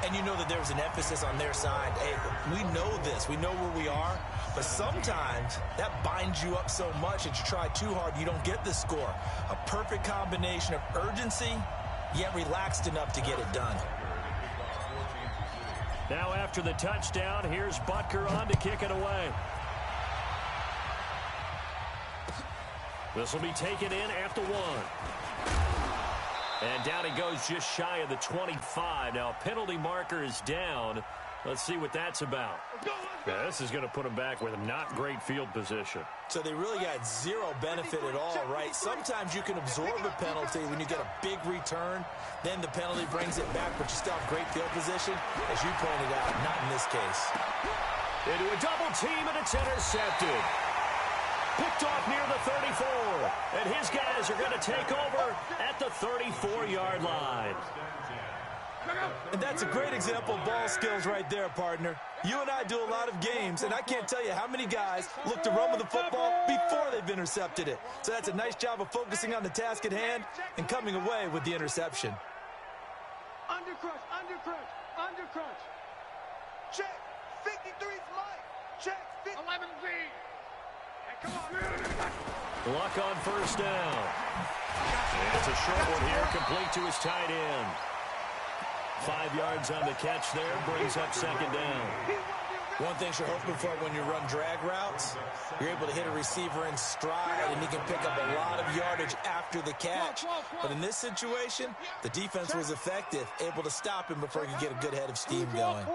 And you know that there was an emphasis on their side. Hey, we know this. We know where we are. But sometimes that binds you up so much that you try too hard, you don't get the score. A perfect combination of urgency, yet relaxed enough to get it done. Now after the touchdown, here's Butker on to kick it away. This will be taken in after 1. And down he goes just shy of the 25. Now penalty marker is down. Let's see what that's about. Now, this is going to put him back with a not great field position. So they really got zero benefit at all, right? Sometimes you can absorb a penalty when you get a big return. Then the penalty brings it back, but you still have great field position. As you pointed out, not in this case. Into a double team, and it's intercepted. Picked off near the 34. And his guys are going to take over at the 34-yard line. And that's a great example of ball skills right there, partner. You and I do a lot of games, and I can't tell you how many guys look to run with the football before they've intercepted it. So that's a nice job of focusing on the task at hand and coming away with the interception. Under crunch, under crunch, under crunch. Check. 53's Mike. Check. 11Z. Hey, come on. Luck on first down. And it's a short one here, complete to his tight end. 5 yards on the catch there, brings up second down. One thing you're hoping for when you run drag routes, you're able to hit a receiver in stride, and he can pick up a lot of yardage after the catch. But in this situation, the defense was effective, able to stop him before he could get a good head of steam going.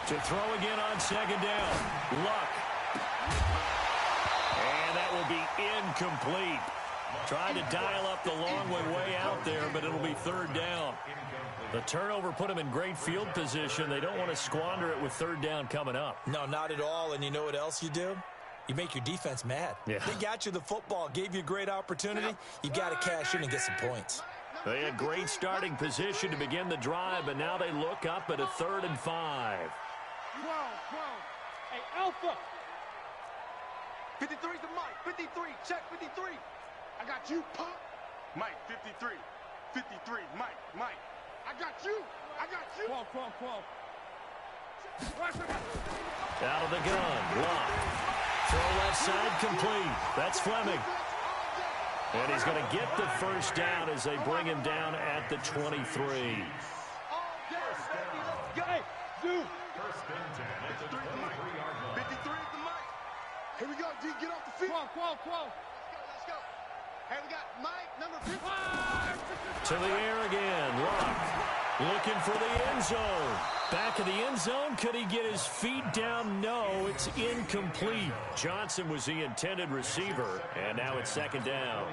To throw again on second down. Luck. And that will be incomplete. Trying to dial up the long one way out there, but it'll be third down. The turnover put them in great field position. They don't want to squander it with third down coming up. No, not at all. And you know what else you do? You make your defense mad. Yeah. They got you the football, gave you a great opportunity. You got to cash in and get some points. They had great starting position to begin the drive, but now they look up at a 3rd and 5. 12. Hey, Alpha. 53's the Mike. 53. Check 53. I got you, punk. Mike, 53. 53. Mike. I got you. 12. Out of the gun. Luck. Throw left side complete. That's Fleming. And he's going to get the first down as they bring him down at the 23. Hey, dude. 53 is the Mike. Here we go, D. Get off the field. 12. Let's go. Hey, we got Mike, number 55. To the air again. Luck. Looking for the end zone. Back of the end zone. Could he get his feet down? No, it's incomplete. Johnson was the intended receiver, and now it's second down.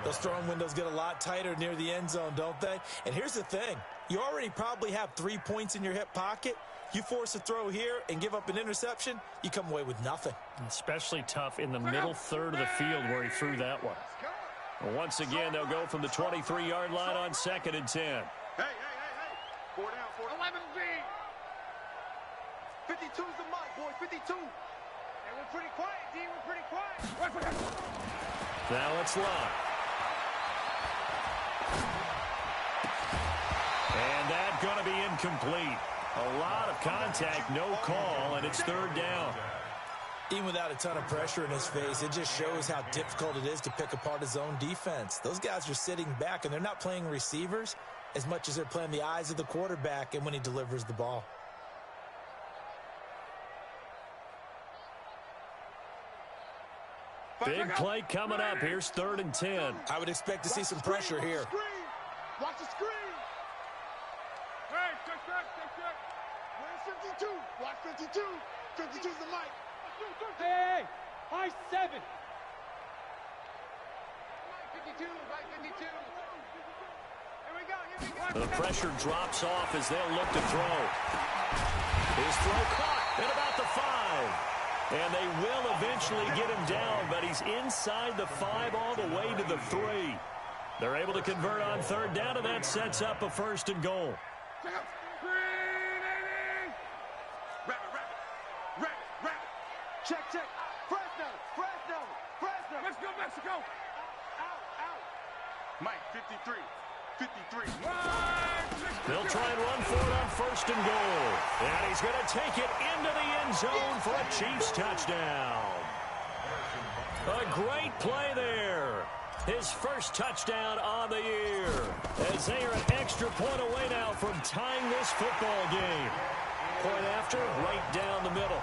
Those throwing windows get a lot tighter near the end zone, don't they? And here's the thing. You already probably have 3 points in your hip pocket. You force a throw here and give up an interception, you come away with nothing. Especially tough in the middle third of the field where he threw that one. And once again, they'll go from the 23-yard line on 2nd and 10. Hey. 4 down. 11Z. 52's the Mike, boys. 52. And we're pretty quiet, D. We're pretty quiet. Now it's Luck. And that's going to be incomplete. A lot of contact, no call, and it's third down. Even without a ton of pressure in his face, it just shows how difficult it is to pick apart his own defense. Those guys are sitting back, and they're not playing receivers as much as they're playing the eyes of the quarterback and when he delivers the ball. Big play coming up. Here's 3rd and 10. I would expect to see some pressure here. Watch the screen. Hey, check. Where's 52? Watch 52. 52's the Mike. Hey, high 7. Mike 52. Here we go. The pressure drops off as they'll look to throw. His throw caught at about the 5. And they will eventually get him down, but he's inside the 5 all the way to the 3. They're able to convert on third down, and that sets up a 1st and goal. Rapid. Check. Fresno. Let's go, Mexico. Out. Mike, 53. 53. They'll try and run for it on first and goal. And he's going to take it into the end zone for a Chiefs touchdown. A great play there. His first touchdown on the year. As they are an extra point away now from tying this football game. Point after, right down the middle.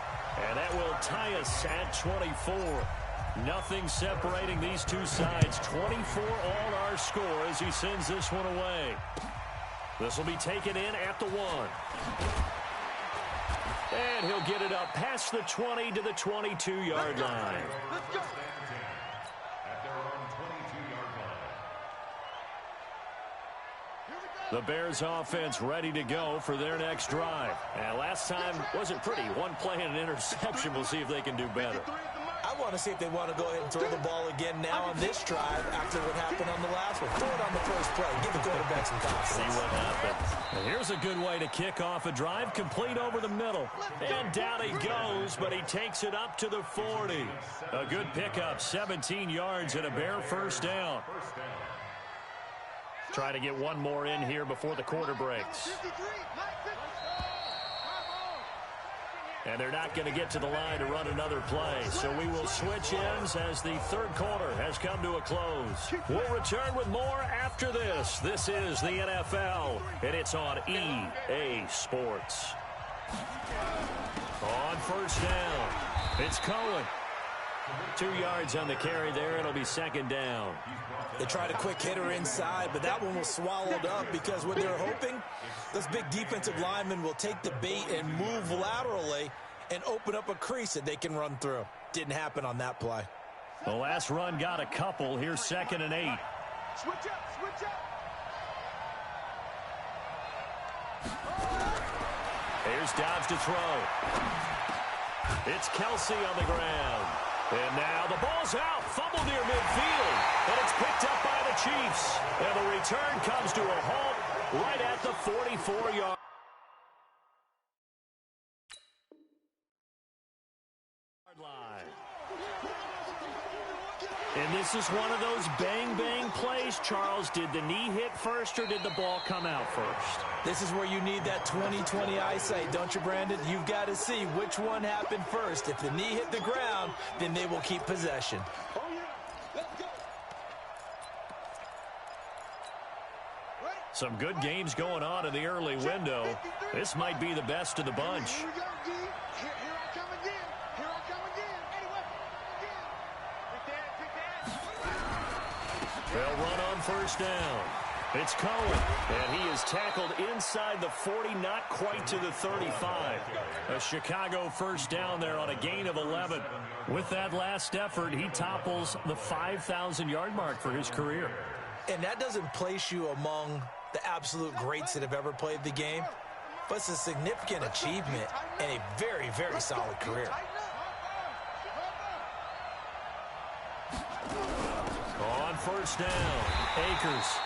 And that will tie us at 24. Nothing separating these two sides. 24 all our score as he sends this one away. This will be taken in at the 1. And he'll get it up past the 20 to the 22-yard line. Let's go. The Bears offense ready to go for their next drive. And last time wasn't pretty. One play and an interception. We'll see if they can do better. I want to see if they want to go ahead and throw the ball again now on this drive after what happened on the last one. Throw it on the first play. Give the quarterback some confidence. See what happens. And here's a good way to kick off a drive, complete over the middle. And down he goes, but he takes it up to the 40. A good pickup, 17 yards and a Bear first down. Try to get one more in here before the quarter breaks. And they're not going to get to the line to run another play. So we will switch ends as the third quarter has come to a close. We'll return with more after this. This is the NFL, and it's on EA Sports. On first down, it's Cohen. 2 yards on the carry there. It'll be second down. They tried a quick hitter inside, but that one was swallowed up because what they're hoping, those big defensive linemen will take the bait and move laterally and open up a crease that they can run through. Didn't happen on that play. The last run got a couple. Here's 2nd and 8. Switch up, switch up. Here's Dobbs to throw. It's Kelsey on the ground. And now the ball's out. Fumble near midfield. And it's picked up by the Chiefs. And the return comes to a halt right at the 44-yard line. And this is one of those bang-bang plays, Charles. Did the knee hit first or did the ball come out first? This is where you need that 20/20 eyesight, don't you, Brandon? You've got to see which one happened first. If the knee hit the ground, then they will keep possession. Oh, yeah. Let's go. Some good games going on in the early window. This might be the best of the bunch. Here we go, D. Here I come again. Here I come again. Anyway, again. They'll run on first down. It's Cohen, and he is tackled inside the 40, not quite to the 35. A Chicago first down there on a gain of 11. With that last effort, he topples the 5,000-yard mark for his career. And that doesn't place you among the absolute greats that have ever played the game, but it's a significant achievement and a very, very solid career. On first down, Akers.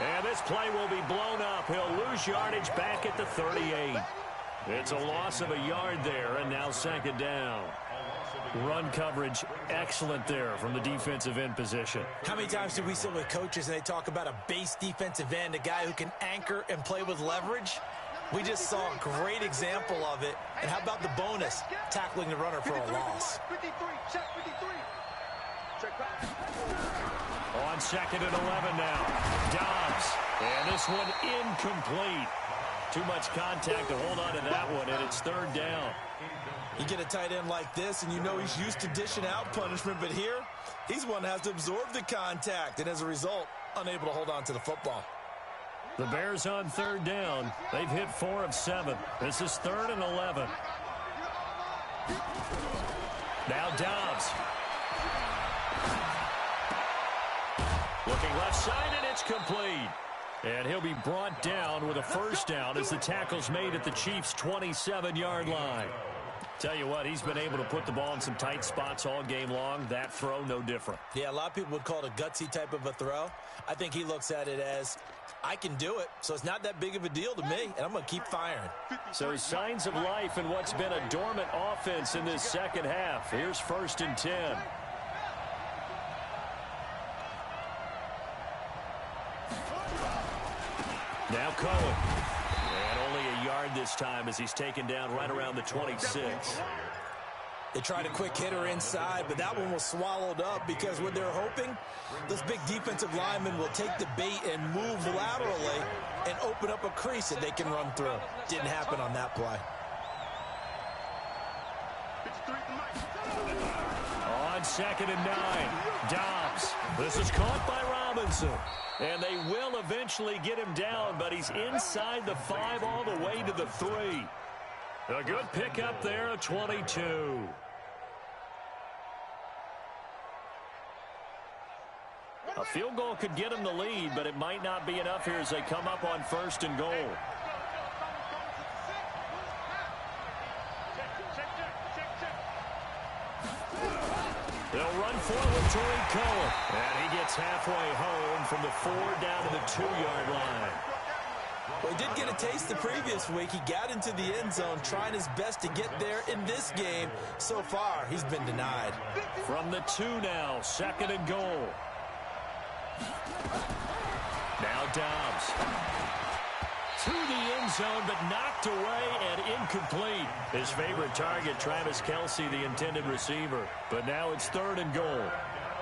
And this play will be blown up. He'll lose yardage back at the 38. It's a loss of a yard there, and now second down. Run coverage excellent there from the defensive end position. How many times do we sit with coaches and they talk about a base defensive end, a guy who can anchor and play with leverage? We just saw a great example of it. And how about the bonus, tackling the runner for a loss? 53, check 53. Check back. On 2nd and 11 now. Dobbs. And this one incomplete. Too much contact to hold on to that one, and it's third down. You get a tight end like this, and you know he's used to dishing out punishment, but here, he's one that has to absorb the contact, and as a result, unable to hold on to the football. The Bears on third down. They've hit 4 of 7. This is 3rd and 11. Now Dobbs. Looking left side, and it's complete. And he'll be brought down with a first down as the tackle's made at the Chiefs' 27-yard line. Tell you what, he's been able to put the ball in some tight spots all game long. That throw, no different. Yeah, a lot of people would call it a gutsy type of a throw. I think he looks at it as, I can do it, so it's not that big of a deal to me, and I'm going to keep firing. So signs of life in what's been a dormant offense in this second half. Here's 1st and 10. yard this time as he's taken down right around the 26. They tried a quick hitter inside, but that one was swallowed up because what they're hoping, those big defensive linemen will take the bait and move laterally and open up a crease that they can run through. Didn't happen on that play. On 2nd and 9, Dobbs. This is caught by Robinson. And they will eventually get him down, but he's inside the 5 all the way to the 3. A good pickup there, a 22. A field goal could get him the lead, but it might not be enough here as they come up on 1st and goal. They'll run forward to Cohen. And he gets halfway home from the 4 down to the 2-yard line. Well, he did get a taste the previous week. He got into the end zone trying his best to get there in this game. So far, he's been denied. From the 2 now, 2nd and goal. Now Dobbs. To the end zone, but knocked away and incomplete. His favorite target, Travis Kelce, the intended receiver. But now it's 3rd and goal.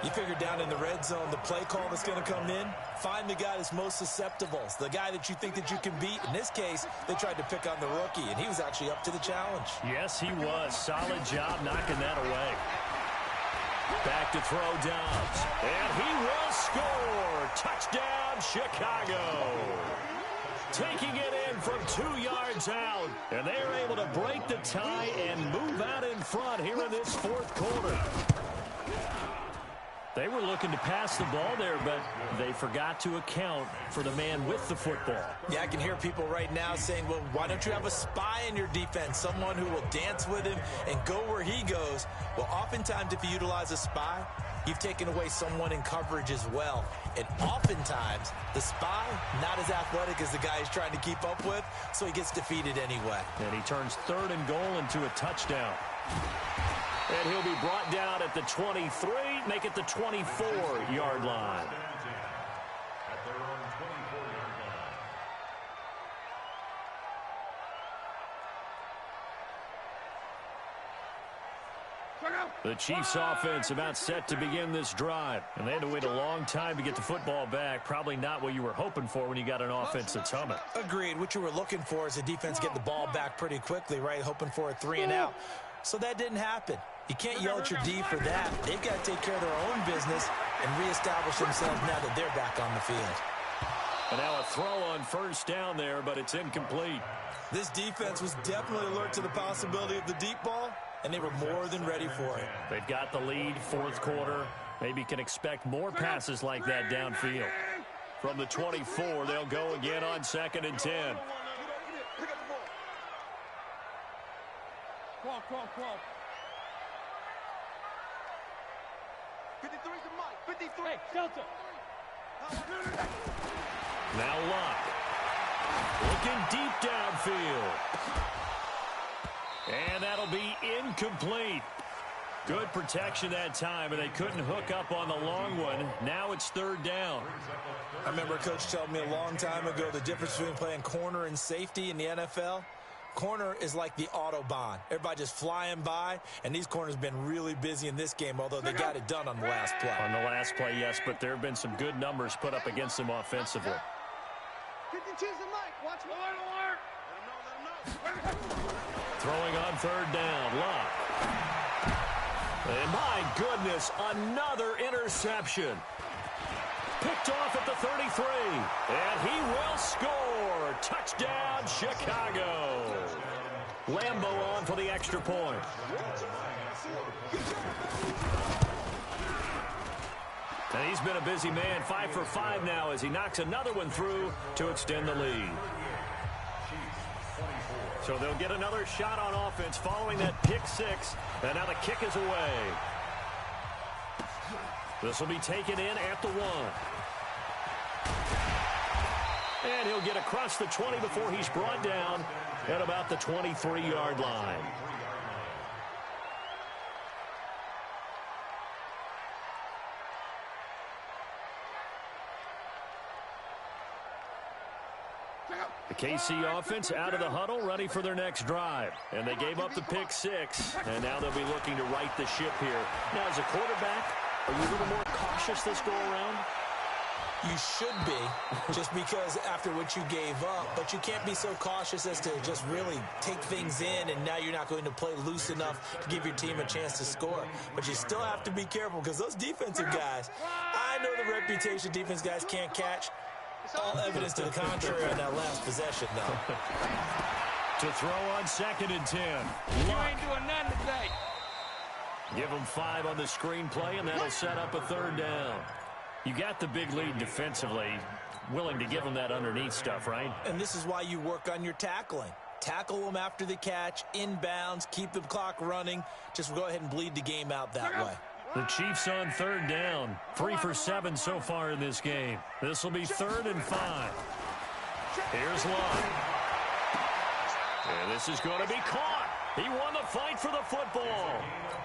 You figure down in the red zone, the play call that's going to come in, find the guy that's most susceptible, the guy that you think that you can beat. In this case, they tried to pick on the rookie, and he was actually up to the challenge. Yes, he was. Solid job knocking that away. Back to throw Dobbs. And he will score. Touchdown, Chicago. Taking it in from 2 yards out. And they are able to break the tie and move out in front here in this 4th quarter. They were looking to pass the ball there, but they forgot to account for the man with the football. Yeah, I can hear people right now saying, well, why don't you have a spy in your defense, someone who will dance with him and go where he goes? Well, oftentimes if you utilize a spy, you've taken away someone in coverage as well. And oftentimes, the spy, not as athletic as the guy he's trying to keep up with, so he gets defeated anyway. And he turns 3rd and goal into a touchdown. And he'll be brought down at the 23, make it the 24-yard line. The Chiefs offense about set to begin this drive. And they had to wait a long time to get the football back. Probably not what you were hoping for when you got an offense that's humming. Agreed. What you were looking for is the defense getting the ball back pretty quickly, right? Hoping for a 3 and out. So that didn't happen. You can't yell at your D for that. They've got to take care of their own business and reestablish themselves now that they're back on the field. And now a throw on 1st down there, but it's incomplete. This defense was definitely alert to the possibility of the deep ball, and they were more than ready for it. They've got the lead, 4th quarter. Maybe can expect more passes like that downfield. From the 24, they'll go again on 2nd and 10. Come on. 53's the mic. 53. Hey, shelter. Now Luck. Looking deep downfield. And that'll be incomplete. Good protection that time, and they couldn't hook up on the long one. Now it's 3rd down. I remember a coach telling me a long time ago the difference between playing corner and safety in the NFL. Corner is like the Autobahn. Everybody just flying by, and these corners have been really busy in this game, although they got it done on the last play. On the last play, yes, but there have been some good numbers put up against them offensively. 52's the mic. Watch alert. Let him know. Throwing on 3rd down, Luck. And my goodness, another interception. Picked off at the 33, and he will score. Touchdown, Chicago. Lambeau on for the extra point. And he's been a busy man, 5 for 5 now as he knocks another one through to extend the lead. So they'll get another shot on offense following that pick 6, and now the kick is away. This will be taken in at the 1. And he'll get across the 20 before he's brought down at about the 23-yard line. The KC offense out of the huddle, ready for their next drive. And they gave up the pick six, and now they'll be looking to right the ship here. Now, as a quarterback, are you a little more cautious this go-around? You should be, just because after what you gave up, but you can't be so cautious as to just really take things in, and now you're not going to play loose enough to give your team a chance to score. But you still have to be careful, because those defensive guys, I know the reputation defense guys can't catch. All evidence to the contrary on that last possession, though. To throw on 2nd and 10. You ain't doing nothing today. Give them 5 on the screenplay, and that'll set up a 3rd down. You got the big lead defensively, willing to give them that underneath stuff, right? And this is why you work on your tackling. Tackle them after the catch, inbounds, keep the clock running. Just go ahead and bleed the game out that way. The Chiefs on 3rd down. 3 for 7 so far in this game. This will be 3rd and 5. Here's Locke. And this is going to be caught. He won the fight for the football.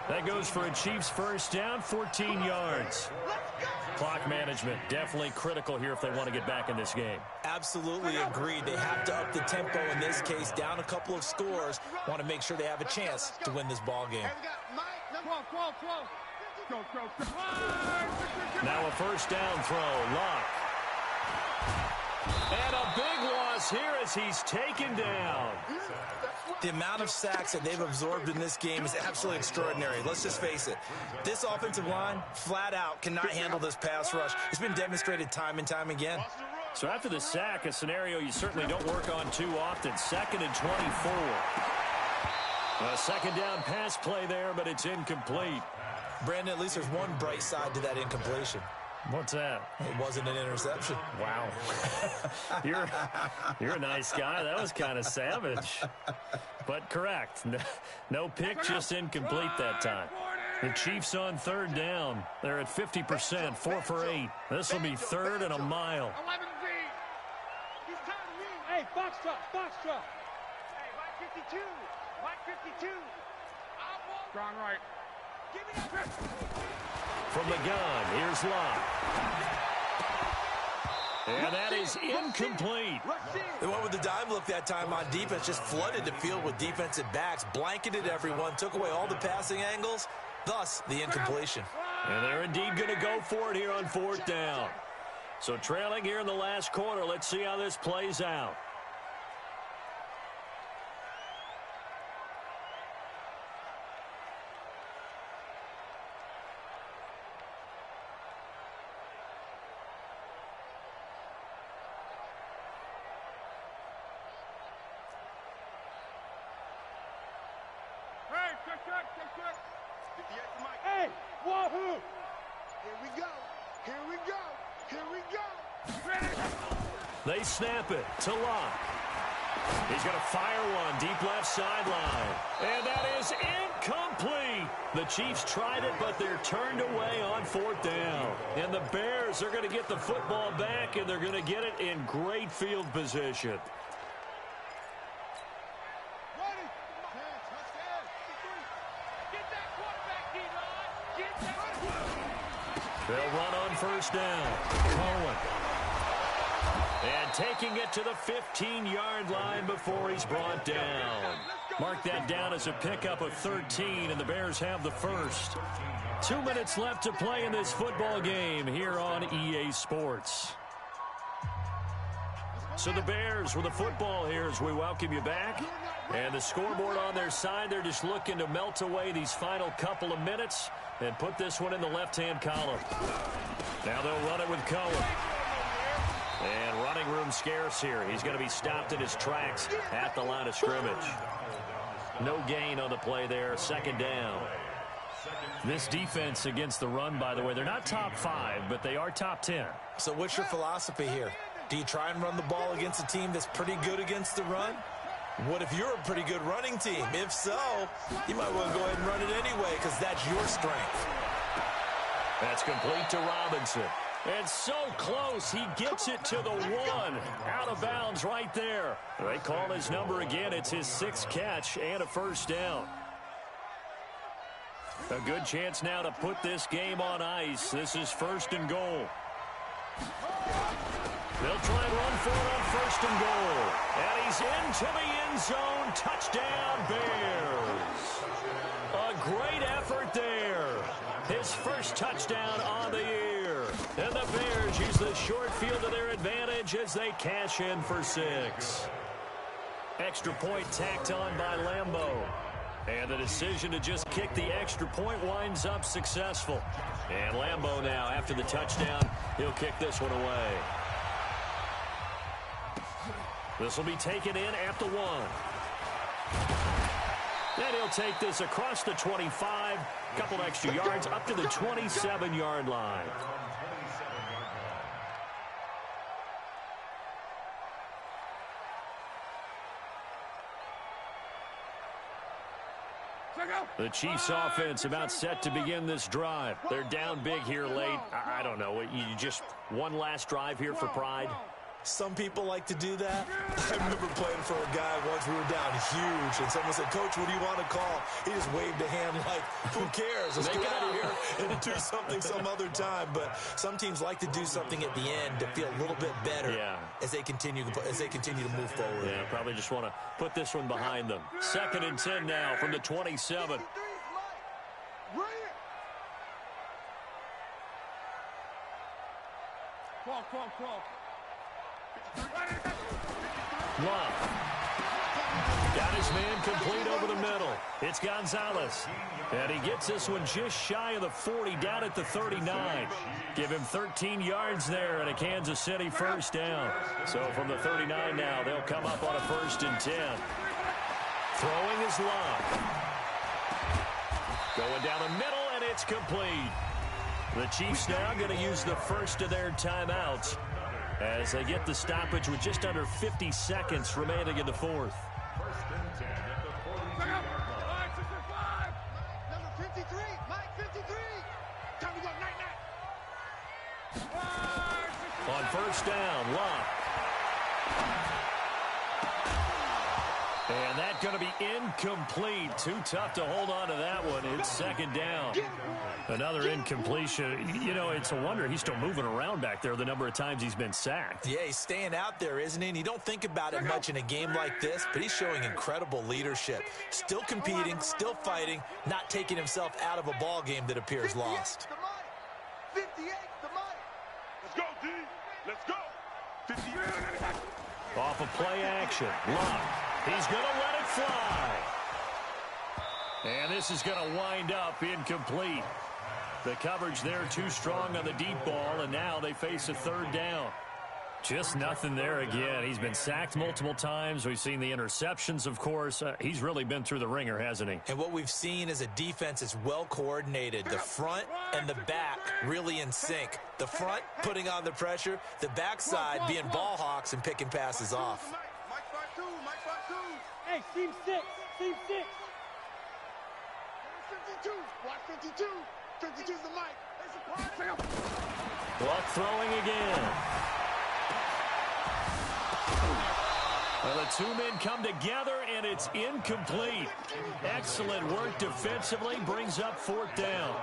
That goes for a Chiefs 1st down, 14 yards. Clock management definitely critical here if they want to get back in this game. Absolutely agreed. They have to up the tempo in this case, down a couple of scores. Want to make sure they have a chance to win this ball game. Now a 1st down throw. Locke. And a big loss here as he's taken down. The amount of sacks that they've absorbed in this game is absolutely extraordinary. Let's just face it. This offensive line, flat out, cannot handle this pass rush. It's been demonstrated time and time again. So after the sack, a scenario you certainly don't work on too often. 2nd and 24. A 2nd down pass play there, but it's incomplete. Brandon, at least there's one bright side to that incompletion. What's that? It wasn't an interception. Wow. You're a nice guy. That was kind of savage. But correct. No pick, just incomplete that time. The Chiefs on 3rd down. They're at 50%, 4 for 8. This will be 3rd and a mile. Hey, Foxtrot. Hey, Mike 52. Strong right. Give me that. From the gun, here's Locke. And that is incomplete. They went with the dive look that time on defense, just flooded the field with defensive backs, blanketed everyone, took away all the passing angles, thus the incompletion. And they're indeed going to go for it here on 4th down. So trailing here in the last quarter, let's see how this plays out. Hey, wahoo! Here we go. They snap it to Locke. He's going to fire one deep left sideline. And that is incomplete. The Chiefs tried it, but they're turned away on 4th down. And the Bears are going to get the football back, and they're going to get it in great field position. They'll run on 1st down. Cohen. And taking it to the 15-yard line before he's brought down. Mark that down as a pickup of 13, and the Bears have the first. 2 minutes left to play in this football game here on EA Sports. So the Bears with the football here as we welcome you back. And the scoreboard on their side, they're just looking to melt away these final couple of minutes and put this one in the left-hand column. Now they'll run it with Cohen. And running room scarce here. He's going to be stopped in his tracks at the line of scrimmage. No gain on the play there. 2nd down. This defense against the run, by the way, they're not top 5, but they are top 10. So what's your philosophy here? Do you try and run the ball against a team that's pretty good against the run? What if you're a pretty good running team? If so, you might want to go ahead and run it anyway because that's your strength. That's complete to Robinson. And so close, he gets it to the 1. Out of bounds right there. They call his number again. It's his 6th catch and a 1st down. A good chance now to put this game on ice. This is 1st and goal. They'll try and run for it on first and goal. And he's into the end zone. Touchdown, Bears. A great effort there. His first touchdown on the year. And the Bears use the short field to their advantage as they cash in for 6. Extra point tacked on by Lambeau. And the decision to just kick the extra point winds up successful. And Lambeau now, after the touchdown, he'll kick this one away. This will be taken in at the 1. And he'll take this across the 25, couple extra yards up to the 27-yard line. The Chiefs offense about set to begin this drive. They're down big here late. I don't know. You just one last drive here for pride? Some people like to do that. I remember playing for a guy once. We were down huge, and someone said, "Coach, what do you want to call?" He just waved a hand like, "Who cares? Let's get out of here and do something some other time." But some teams like to do something at the end to feel a little bit better as they continue to move forward. Yeah, probably just want to put this one behind them. 2nd and 10 now from the 27. Call. Love. Got his man complete over the middle. It's Gonzalez. And he gets this one just shy of the 40, down at the 39. Give him 13 yards there and a Kansas City first down. So from the 39 now, they'll come up on a 1st and 10. Throwing is Love. Going down the middle, and it's complete. The Chiefs now going to use the first of their timeouts as they get the stoppage with just under 50 seconds remaining in the 4th. Number 53, Mike 53. Time to go, night. On first down, Love. And that's going to be incomplete. Too tough to hold on to that one. It's 2nd down. Another incompletion. You know, it's a wonder he's still moving around back there the number of times he's been sacked. Yeah, he's staying out there, isn't he? And you don't think about it much in a game like this, but he's showing incredible leadership. Still competing, still fighting, not taking himself out of a ball game that appears lost. 58, the money. Let's go, D. Let's go. 58. Off of play action. Love. He's going to let it fly. And this is going to wind up incomplete. The coverage there too strong on the deep ball, and now they face a 3rd down. Just nothing there again. He's been sacked multiple times. We've seen the interceptions, of course. He's really been through the ringer, hasn't he? And what we've seen is a defense that's well coordinated. The front and the back really in sync. The front putting on the pressure, the backside being ball hawks and picking passes off. Mike 5-2. Hey, team 6. 52, watch 52. 52's the mic. Clock throwing again. Well, the two men come together, and it's incomplete. Excellent work defensively, brings up 4th down.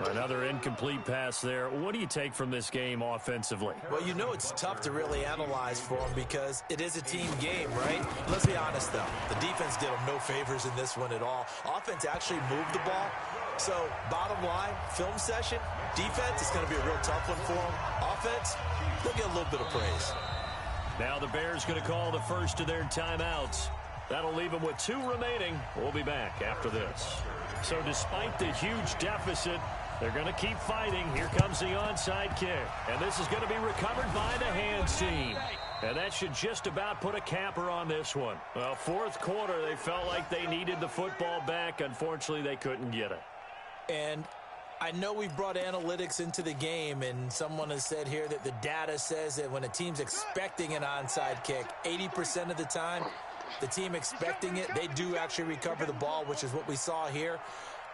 Another incomplete pass there. What do you take from this game offensively? Well, you know it's tough to really analyze for them because it is a team game, right? Let's be honest, though. The defense did them no favors in this one at all. Offense actually moved the ball. So, bottom line, film session, defense is going to be a real tough one for them. Offense, they'll get a little bit of praise. Now the Bears going to call the first of their timeouts. That'll leave them with 2 remaining. We'll be back after this. So despite the huge deficit, they're going to keep fighting. Here comes the onside kick. And this is going to be recovered by the hands team. And that should just about put a capper on this one. Well, 4th quarter, they felt like they needed the football back. Unfortunately, they couldn't get it. And I know we've brought analytics into the game, and someone has said here that the data says that when a team's expecting an onside kick, 80% of the time, the team expecting it, they do actually recover the ball, which is what we saw here.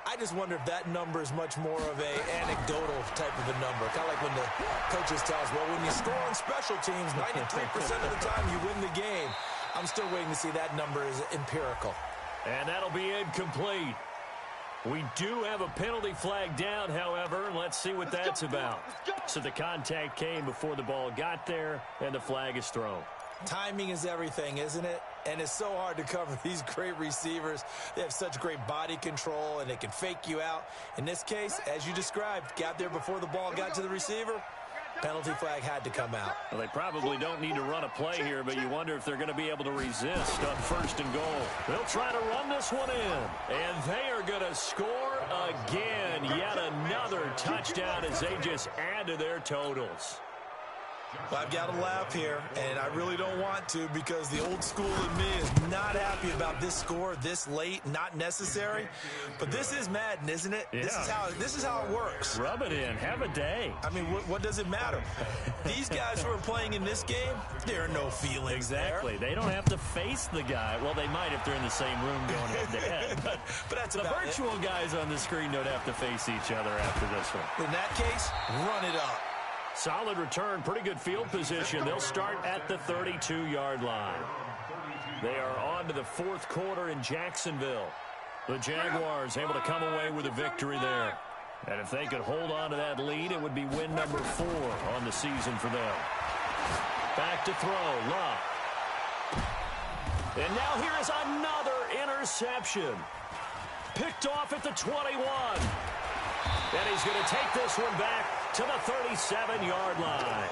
I just wonder if that number is much more of a anecdotal type of a number. Kind of like when the coaches tell us, well, when you score on special teams, 93% of the time you win the game. I'm still waiting to see that number is empirical. And that'll be incomplete. We do have a penalty flag down, however, and let's see what that's about. So the contact came before the ball got there, and the flag is thrown. Timing is everything, isn't it? And it's so hard to cover these great receivers. They have such great body control, and they can fake you out. In this case, as you described, got there before the ball got to the receiver. Penalty flag had to come out. Well, they probably don't need to run a play here, but you wonder if they're going to be able to resist on 1st and goal. They'll try to run this one in, and they are going to score again. Yet another touchdown as they just add to their totals. Well, I've got to laugh here, and I really don't want to because the old school in me is not happy about this score this late, not necessary. But this is Madden, isn't it? Yeah. This is how it works. Rub it in. Have a day. I mean, what does it matter? These guys who are playing in this game, there are no feelings Exactly. there. They don't have to face the guy. Well, they might if they're in the same room going head-to-head. But that's the about virtual guys on the screen don't have to face each other after this one. In that case, run it up. Solid return, pretty good field position. They'll start at the 32-yard line. They are on to the 4th quarter in Jacksonville. The Jaguars able to come away with a victory there. And if they could hold on to that lead, it would be win number 4 on the season for them. Back to throw, Love. And now here is another interception. Picked off at the 21. And he's going to take this one back to the 37-yard line.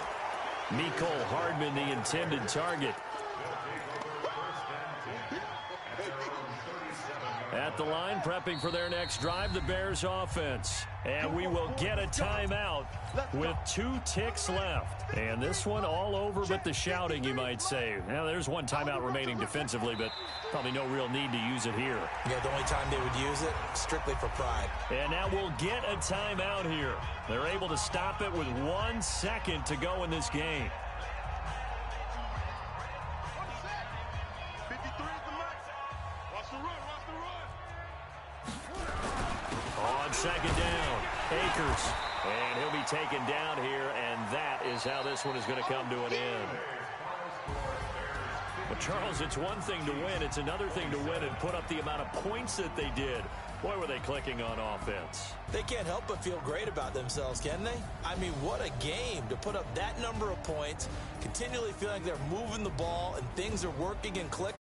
Mecole Hardman, the intended target. At the line, prepping for their next drive, the Bears offense. And we will get a timeout with 2 ticks left. And this one all over but the shouting, you might say. Now, there's one timeout remaining defensively, but probably no real need to use it here. Yeah, the only time they would use it, strictly for pride. And now we'll get a timeout here. They're able to stop it with 1 second to go in this game. 53 is the max. Watch the run, watch the run. On 2nd down, Akers. And he'll be taken down here, and that is how this one is going to come to an end. But, Charles, it's one thing to win. It's another thing to win and put up the amount of points that they did. Boy, were they clicking on offense. They can't help but feel great about themselves, can they? I mean, what a game to put up that number of points, continually feeling like they're moving the ball and things are working and clicking.